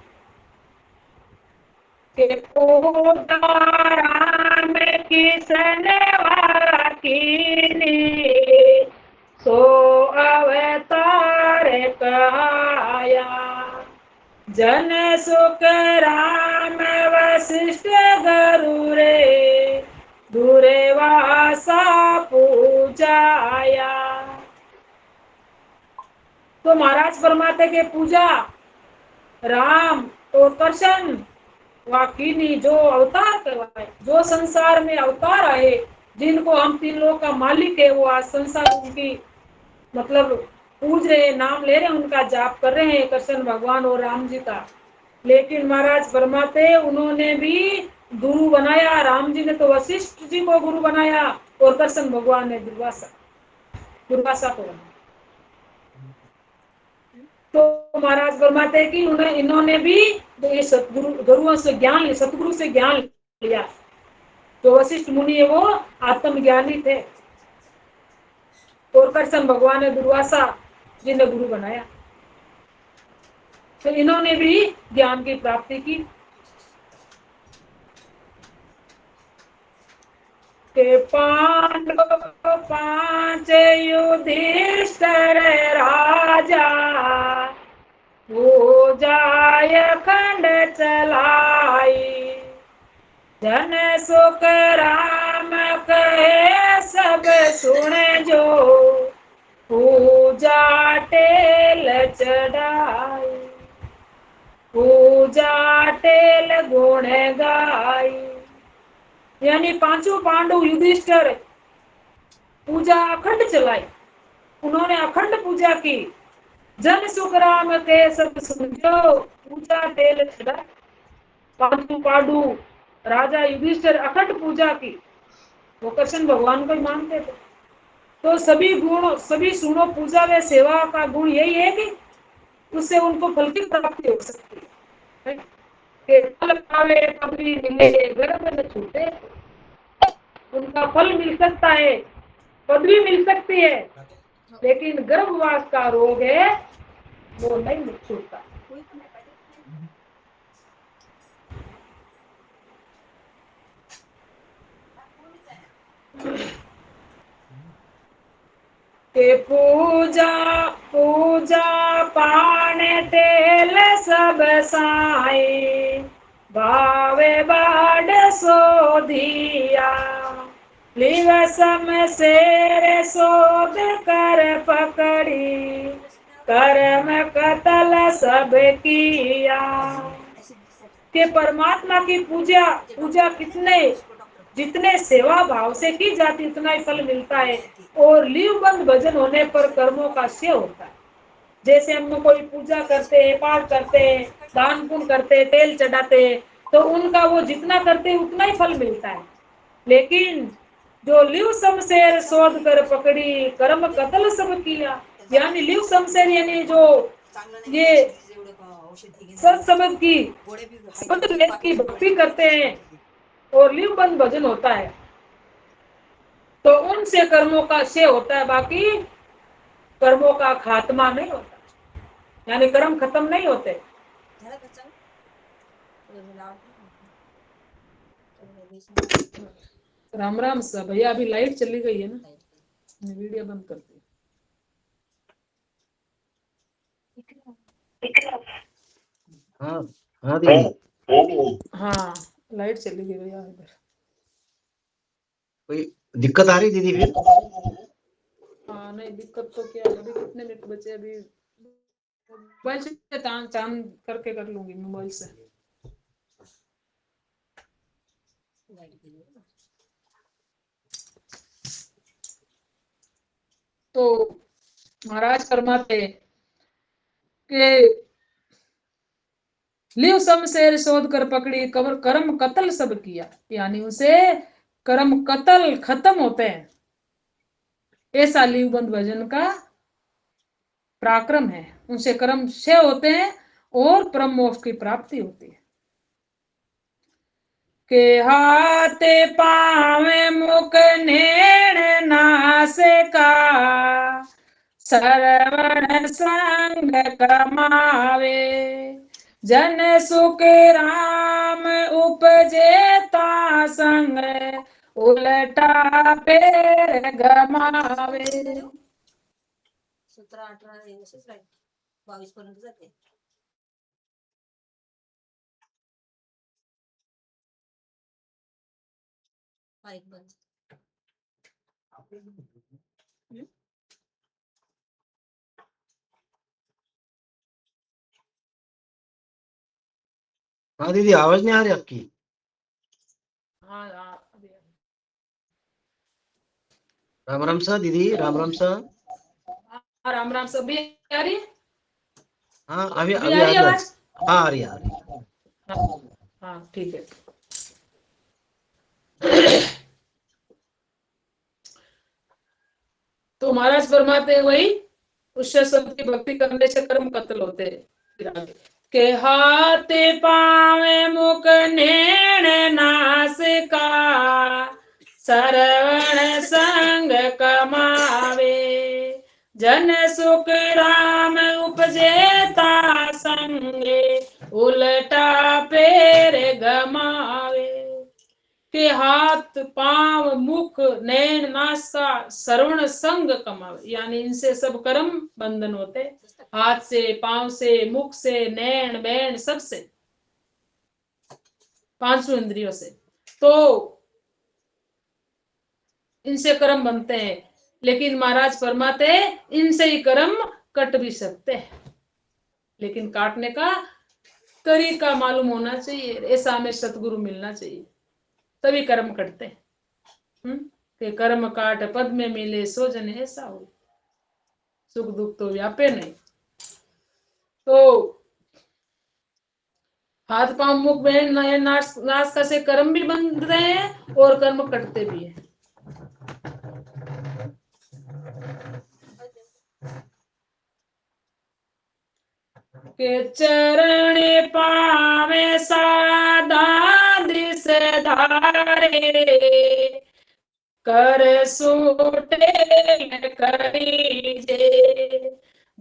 Speaker 3: राम किसनवा कीनी, सो अवतार कहाया, जन सुख राम वशिष्ठ गुरु रे, दूरे वासा पूजाया। तो महाराज फरमाते के पूजा राम और कृष्ण वाकिनी जो अवतार करवाए, जो संसार में अवतार आए, जिनको हम 3 लोक का मालिक है, वो आज संसार उनकी मतलब पूज रहे, नाम ले रहे, उनका जाप कर रहे हैं, कृष्ण भगवान और राम जी का। लेकिन महाराज फरमाते उन्होंने भी गुरु बनाया, राम जी ने तो वशिष्ठ जी को गुरु बनाया और कृष्ण भगवान ने दुर्वासा को बनाया। तो महाराज फरमाते कि इन्होंने भी गुरुओं से ज्ञान, सतगुरु से ज्ञान लिया। जो वशिष्ठ मुनि है वो आत्मज्ञानी थे और कृष्ण भगवान ने दुर्वासा जिन्हें गुरु बनाया। तो इन्होंने भी ज्ञान की प्राप्ति की। के पांडव पांच युधिष्ठिर राजा, पूजाय खंड चलाई, धन सुख राम कहे सब सुने जो, पूजा टेल चढ़ाई, पूजा टेल गुण गाई। यानी पांचों पांडव युधिष्ठिर पूजा अखंड चलाई, उन्होंने अखंड पूजा की। जन सुख राम के सब समझो, पूजा टेल चढ़ा। पांचों पांडव राजा युधिष्ठिर अखंड पूजा की, वो कृष्ण भगवान को ही मानते थे। तो सभी गुण सभी सुनो, पूजा व सेवा का गुण यही है कि उससे उनको फल की प्राप्ति हो सकती है। फल पावे पदवी मिले, गर्भ न छूटे। उनका फल मिल सकता है, पदवी मिल सकती है, लेकिन गर्भवास का रोग है वो नहीं छूटता। के पूजा पूजा पान तेल सब साई, भावे बाड सो दिया, लिव सम शेर सोद कर पकड़ी, कर्म कतल सब किया। के परमात्मा की पूजा पूजा कितने जितने सेवा भाव से की जाती उतना ही फल मिलता है, और लीवबंद भजन होने पर कर्मों का क्षय होता है। जैसे हम कोई पूजा करते हैं, पाठ करते हैं, दान पुण्य करते हैं, तेल चढ़ाते हैं, तो उनका वो जितना करते हैं उतना ही फल मिलता है। लेकिन जो लिव शमशेर शोध कर पकड़ी, कर्म कतल सब किया, यानी लिव शमशेर यानी जो ये सत्संग की की भक्ति करते हैं और लिवबंद भजन होता है, तो उनसे कर्मों का क्षय होता है, बाकी कर्मों का खात्मा नहीं होता, यानी कर्म खत्म नहीं होते। राम राम सा भैया, अभी लाइट चली गई है ना, वीडियो बंद करती हूँ।
Speaker 1: हाँ हाँ दीदी,
Speaker 3: हाँ लाइट चली गई भैया इधर।
Speaker 1: कोई दिक्कत आ रही दीदी फिर?
Speaker 3: हाँ नहीं दिक्कत तो क्या है, अभी कितने मिनट बचे, अभी मोबाइल से चांद करके कर लूंगी मोबाइल से। तो महाराज फरमाते कि लिव शमशेर शोध कर पकड़ी, कर्म कतल सब किया, यानी उसे कर्म कतल खत्म होते हैं, ऐसा लिवबंद भजन का पराक्रम है। उनसे कर्म क्षय होते हैं और परम मोक्ष की प्राप्ति होती है। के हाथे पावे मुख नेण नास का, श्रवण संग कमावे, जन सुख राम उपजेता संग, उलटा पेर गमावे। 17-18 22 पर्यंत जाते।
Speaker 1: हाँ दीदी, आवाज नहीं आ रही आपकी?
Speaker 3: हाँ
Speaker 1: राम राम सा दीदी, राम राम सा।
Speaker 3: राम राम सब भी आ रही है?
Speaker 1: हाँ अभी
Speaker 3: अभी
Speaker 1: अभी
Speaker 3: आ
Speaker 1: आ
Speaker 3: रही
Speaker 1: रही है।
Speaker 3: आवाज?
Speaker 1: हाँ आ रही है, आ रही है।
Speaker 3: हाँ ठीक है। तो महाराज फरमाते हैं वही उस शब्द की भक्ति करने से कर्म कत्ल होते हैं। के हाथ पावे मुख नेण नास का, श्रवण संग कमावे, जन सुख राम उपजेता संगे, उल्टा पैर गमावे। के हाथ पांव मुख नैन नासा श्रवण संग कमावे, यानी इनसे सब कर्म बंधन होते, हाथ से, पांव से, मुख से, नैन बैन सबसे, पांचों इंद्रियों से, तो इनसे कर्म बनते हैं। लेकिन महाराज फरमाते इनसे ही कर्म कट भी सकते हैं, लेकिन काटने का तरीका मालूम होना चाहिए, ऐसा हमें सतगुरु मिलना चाहिए, तभी कर्म कटते हैं। कि कर्म काट पद में मिले सो जन ऐसा हो, सुख दुख तो व्यापे नहीं। तो हाथ पांव मुख बहन नयन नासिका से कर्म भी बंध रहे हैं और कर्म कटते भी हैं। के चरण पावे सादा दिस धारे, कर सूटे करीजे,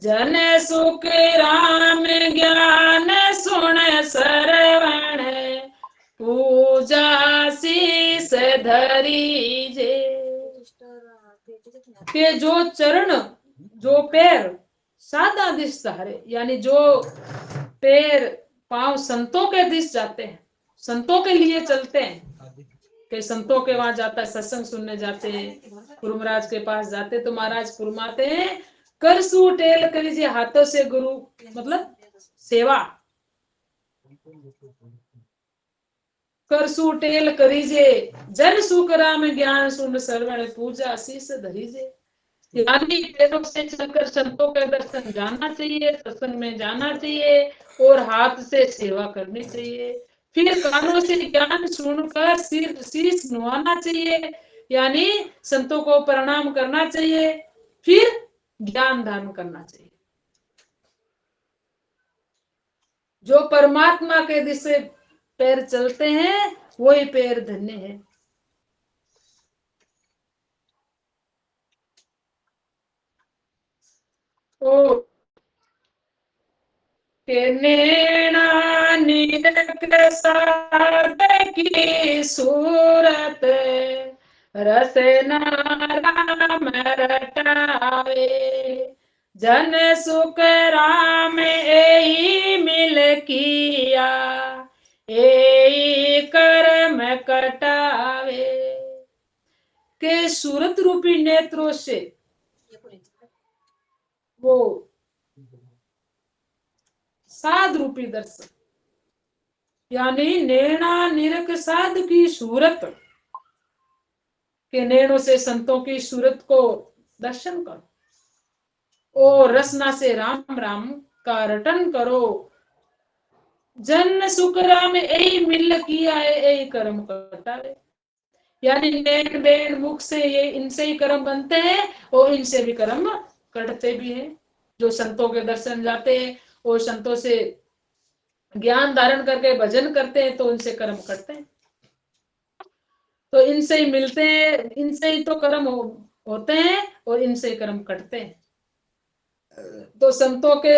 Speaker 3: जन सुख राम ज्ञान सुन सरवण, पूजा शीस धरीजे। के जो चरण, जो पैर सादा दिश धारे, यानी जो पैर पांव संतों के दिश जाते हैं, संतों के लिए चलते हैं, कि संतों के वहां जाता है, सत्संग सुनने जाते हैं, गुरु महाराज के पास जाते, तो महाराज फरमाते हैं कर सू टेल करीजिए, हाथों से गुरु मतलब सेवा, कर सू टेल करीजे, जन सुख राम ज्ञान सुन सरवण, पूजा शीस धरीजे। यानी पैरों से चलकर संतों के दर्शन जाना चाहिए, सत्संग में जाना चाहिए और हाथ से सेवा करनी चाहिए। फिर कानों से ज्ञान सुनकर सिर शीश नुआना चाहिए, यानी संतों को प्रणाम करना चाहिए, फिर ज्ञान दान करना चाहिए। जो परमात्मा के दिशा पैर चलते हैं वही पैर धन्य है। तो के नैना नीरक साध की सूरत, रसना राम रटावे, जन सुख राम एही मिल किया, एही कर्म कटावे। के सूरत रूपी नेत्रों से वो साध रूपी दर्शन, यानी नैना निरख साध की सूरत, के नैनों से संतों की सूरत को दर्शन करो और रसना से राम राम का रटन करो, जन सुख राम यही मिल किया है, यही कर्म कटावे। यानी नैन बैन मुख से ये इनसे ही कर्म बनते हैं और इनसे भी कर्म कटते भी हैं। जो संतों के दर्शन जाते हैं और संतों से ज्ञान धारण करके भजन करते हैं तो उनसे कर्म कटते हैं, तो इनसे ही मिलते हैं, इनसे ही तो कर्म होते हैं और इनसे ही कर्म कटते हैं। तो संतों के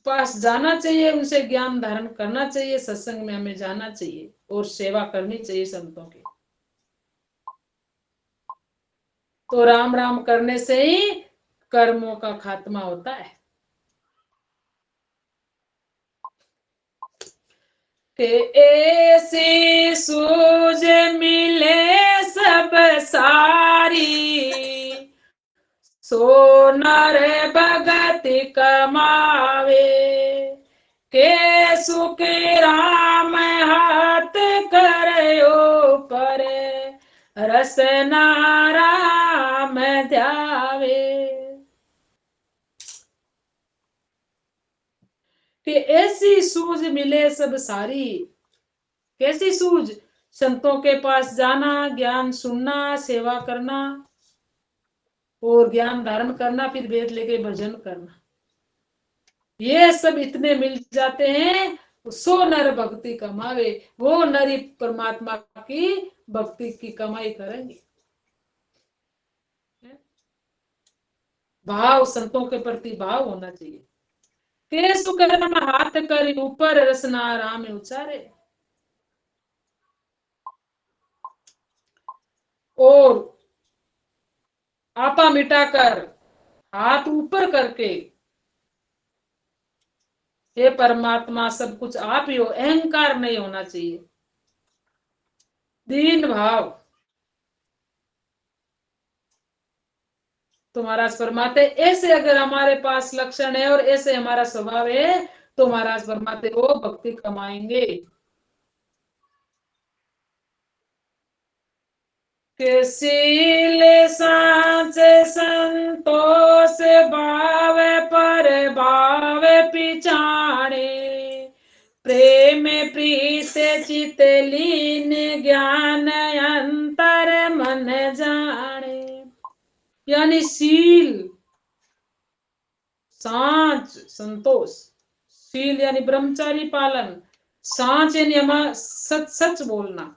Speaker 3: पास जाना चाहिए, उनसे ज्ञान धारण करना चाहिए, सत्संग में हमें जाना चाहिए और सेवा करनी चाहिए संतों की। तो राम राम करने से ही कर्मों का खात्मा होता है। के ऐसी सूझ मिले सब सारी, सोनर भगत कमावे, के सुख राम हाथ करयो पर, रसना राम ध्यावे। कि ऐसी सूझ मिले सब सारी, कैसी सूझ? संतों के पास जाना, ज्ञान सुनना, सेवा करना और ज्ञान धारण करना, फिर वेद लेके भजन करना, ये सब इतने मिल जाते हैं, सो नर भक्ति कमावे, वो नरी परमात्मा की भक्ति की कमाई करेंगे। भाव, संतों के प्रति भाव होना चाहिए। के सुकर्म हाथ कर ऊपर रसना राम उचारे, और आपा मिटाकर हाथ ऊपर करके, हे परमात्मा सब कुछ आप ही हो, अहंकार नहीं होना चाहिए, दीन भाव। तो महाराज फरमाते ऐसे अगर हमारे पास लक्षण है और ऐसे हमारा स्वभाव है तो महाराज फरमाते वो भक्ति कमाएंगे। के शील सांच संतोष भाव पर भाव पिछाड़े, प्रेम प्रीत चित लीन ज्ञान अंतर मन जाने। यानी शील, सांच संतोष, शील यानी ब्रह्मचारी पालन, सांच यानी हमारा सच सच बोलना,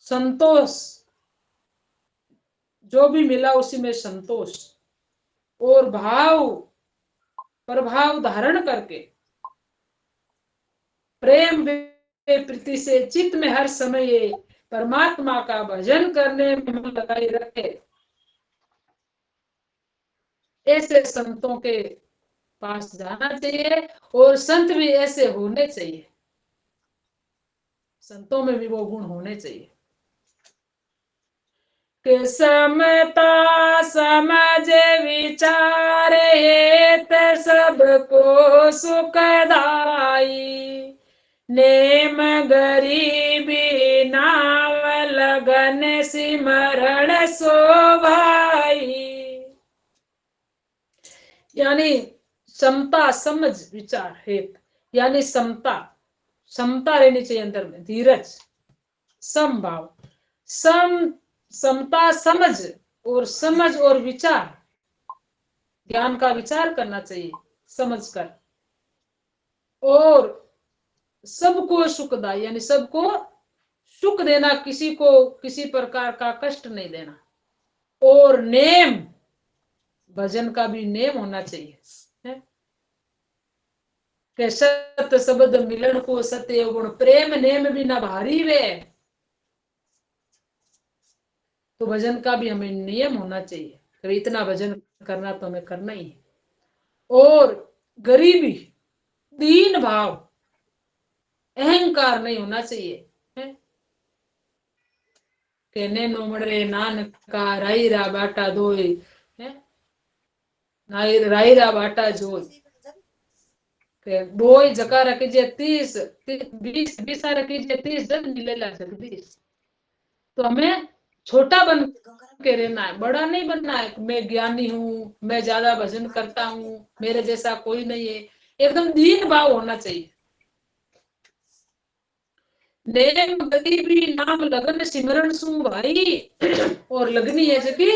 Speaker 3: संतोष जो भी मिला उसी में संतोष, और भाव प्रभाव धारण करके प्रेम प्रीति से चित्त में हर समय परमात्मा का भजन करने में मन लगाए रखे, ऐसे संतों के पास जाना चाहिए। और संत भी ऐसे होने चाहिए, संतों में भी वो गुण होने चाहिए कि समता समझ विचार हेत सबको सुखदाई, नेम गरीबी नाव लगन सिमरण शोभाई। यानी समता समझ विचार हेत, यानी समता, समता रहनी चाहिए अंदर में, धीरज, समभाव, समता समझ, और समझ और विचार, ज्ञान का विचार करना चाहिए समझकर, और सबको सुखदाई यानी सबको सुख देना, किसी को किसी प्रकार का कष्ट नहीं देना, और नेम, भजन का भी नेम होना चाहिए है? के सत शब्द मिलन को सत्य गुण, प्रेम नेम भी ना भारी वे, तो भजन का भी हमें नियम होना चाहिए, तो इतना भजन करना तो हमें करना ही है। और गरीबी, दीन भाव, अहंकार नहीं होना चाहिए है? कहने नो मरे नानका राईरा बाटा दोय है, राईरा बाटा जोय, बोई जकारा कीजिए 30 20 20 कीजिए 30 जन मिलेला जगदीश। तो हमें छोटा बन के रहना है, बड़ा नहीं बनना है, मैं ज्ञानी हूँ, मैं ज्यादा भजन करता हूँ, मेरे जैसा कोई नहीं है, एकदम दीन भाव होना चाहिए। नेम गरीबी नाम लगन सिमरण सु भाई, और लगनी है जबकि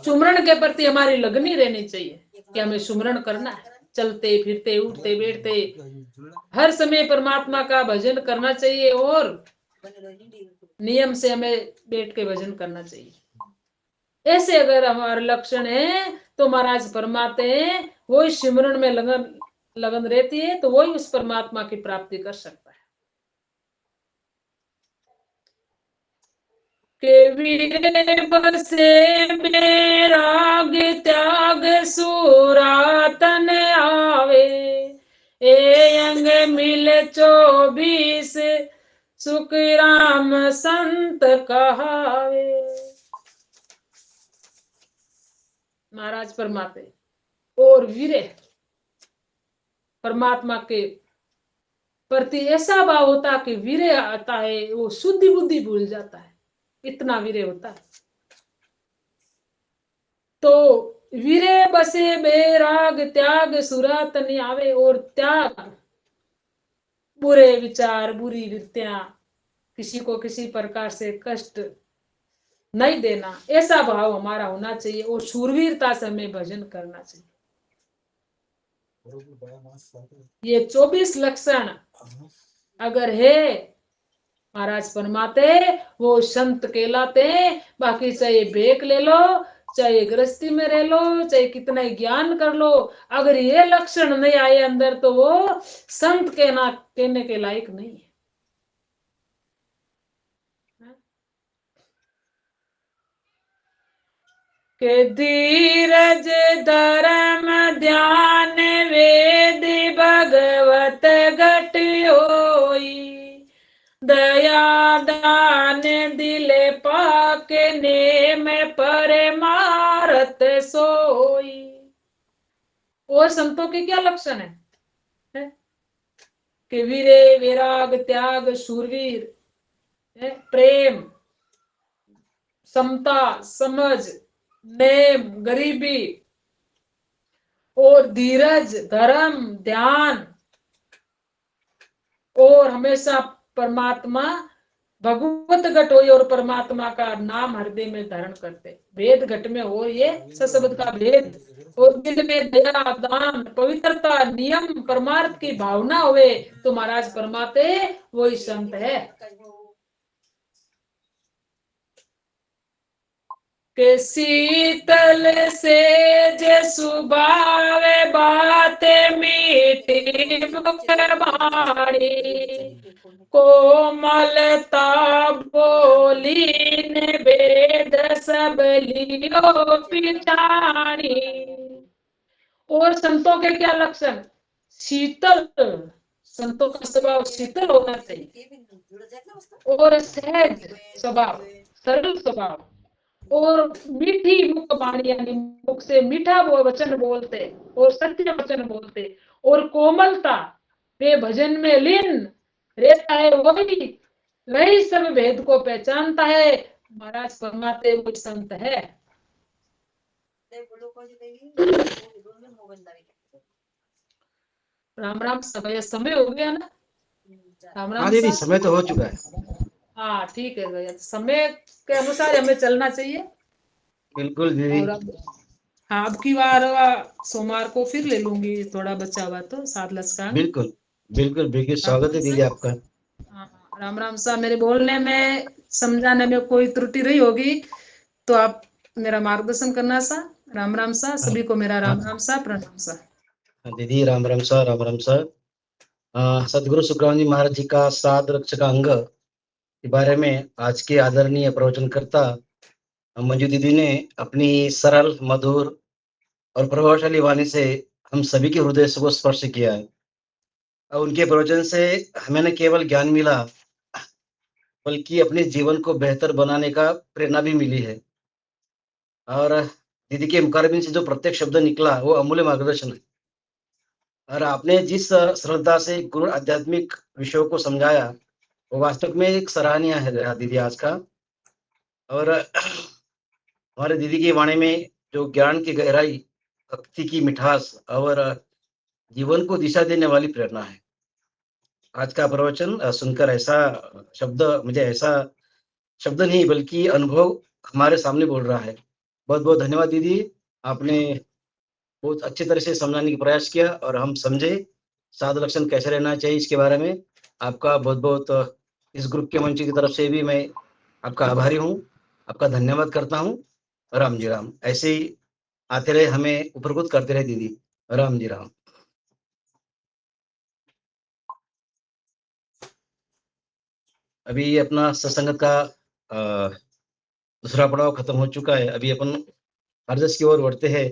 Speaker 3: सुमरण के प्रति हमारी लगनी रहनी चाहिए कि हमें सुमरण करना है, चलते फिरते उठते बैठते हर समय परमात्मा का भजन करना चाहिए, और नियम से हमें बैठ के भजन करना चाहिए। ऐसे अगर हमारे लक्षण है तो महाराज फरमाते हैं वही सिमरण में लगन रहती है तो वही उस परमात्मा की प्राप्ति कर सकता है। के वीरे बसे बैराग त्याग सुरातन आवे, ए अंग मिल 24 सुख राम संत कहावे। महाराज फरमाते और वीरे परमात्मा के प्रति ऐसा भाव होता कि वीरे आता है, वो शुद्धि बुद्धि भूल जाता है, इतना वीरे होता है। तो वीरे बसे बैराग त्याग सुरात नहीं आवे, और त्याग बुरे विचार बुरी वृत्तियां, किसी को किसी प्रकार से कष्ट नहीं देना, ऐसा भाव हमारा होना चाहिए, और शूरवीरता से हमें भजन करना चाहिए। ये 24 लक्षण अगर है महाराज फरमाते वो संत कहलाते हैं। बाकी चाहे बेक ले लो, चाहे गृहस्थी में रह लो, चाहे कितना ही ज्ञान कर लो, अगर ये लक्षण नहीं आए अंदर तो वो संत कहने के लायक नहीं है। के धीरज धर्म ध्यान वेद भगवत घट होई, दया दान दिले पाक नेम परमारत सोई। और संतों के क्या लक्षण है? कि वीरे वैराग त्याग शूरवीर, प्रेम समता समझ नेम गरीबी और धीरज धर्म ध्यान, और हमेशा परमात्मा भगवत घट हो और परमात्मा का नाम हृदय में धारण करते, भेद घट में हो ये सशब्द का भेद, और दिल में दया दान पवित्रता नियम परमार्थ की भावना हुए तो महाराज परमाते वही संत है। के शीतल से जे सुभावे बात मीठी मुख बाणी, कोमलता बोली ने वेद सब लियो पिछाणी। और संतों के क्या लक्षण? शीतल, संतों का स्वभाव शीतल होना चाहिए, और सहज स्वभाव सरल स्वभाव, और मीठी मुख बाणी यानी मुख से मीठा वो वचन बोलते और सत्य वचन बोलते, और कोमलता वे भजन में लीन रहता है, वही सब भेद को पहचानता है। महाराज फरमाते वो संत है। राम राम, समय हो गया ना? राम राम
Speaker 1: दीदी
Speaker 3: साहब।
Speaker 1: समय तो हो चुका है।
Speaker 3: हाँ ठीक है भैया, समय के अनुसार हमें चलना चाहिए।
Speaker 1: बिल्कुल दीदी।
Speaker 3: और हाँ, अब की बार सोमवार को फिर ले लूंगी, थोड़ा बचा हुआ तो सात लचकांग।
Speaker 1: बिल्कुल बिल्कुल बिल्कुल, स्वागत है दीदी आपका।
Speaker 3: राम राम साहब, मेरे बोलने में समझाने में कोई त्रुटि रही होगी तो आप मेरा मार्गदर्शन करना सा। राम राम सा, सभी को मेरा राम राम सा, प्रणाम सा।
Speaker 1: दीदी राम राम सा, राम राम सा। सदगुरु सुखराम जी महाराज जी का सात रक्षक अंग के बारे में आज के आदरणीय प्रवचनकर्ता मंजू दीदी ने अपनी सरल मधुर और प्रभावशाली वाणी से हम सभी के हृदय को स्पर्श किया है। उनके प्रवचन से हमें न केवल ज्ञान मिला बल्कि अपने जीवन को बेहतर बनाने का प्रेरणा भी मिली है। और दीदी के मुखारबिन से जो प्रत्येक शब्द निकला वो अमूल्य मार्गदर्शन है। और आपने जिस श्रद्धा से गुरु आध्यात्मिक विषयों को समझाया वो वास्तव में एक सराहनीय है दीदी आज का। और हमारे दीदी की वाणी में जो ज्ञान की गहराई, भक्ति की मिठास और जीवन को दिशा देने वाली प्रेरणा है। आज का प्रवचन सुनकर ऐसा मुझे ऐसा शब्द नहीं बल्कि अनुभव हमारे सामने बोल रहा है। बहुत बहुत धन्यवाद दीदी, आपने बहुत अच्छी तरह से समझाने का प्रयास किया और हम समझे साधु लक्षण कैसे रहना चाहिए इसके बारे में। आपका बहुत बहुत इस ग्रुप के मंच की तरफ से भी मैं आपका आभारी हूँ, आपका धन्यवाद करता हूँ। राम जी राम। ऐसे ही आते रहे, हमें उपरकुत करते रहे दीदी। राम जी राम। अभी अपना सत्संग का दूसरा पड़ाव खत्म हो चुका है। अभी अपन हरजस की ओर बढ़ते हैं।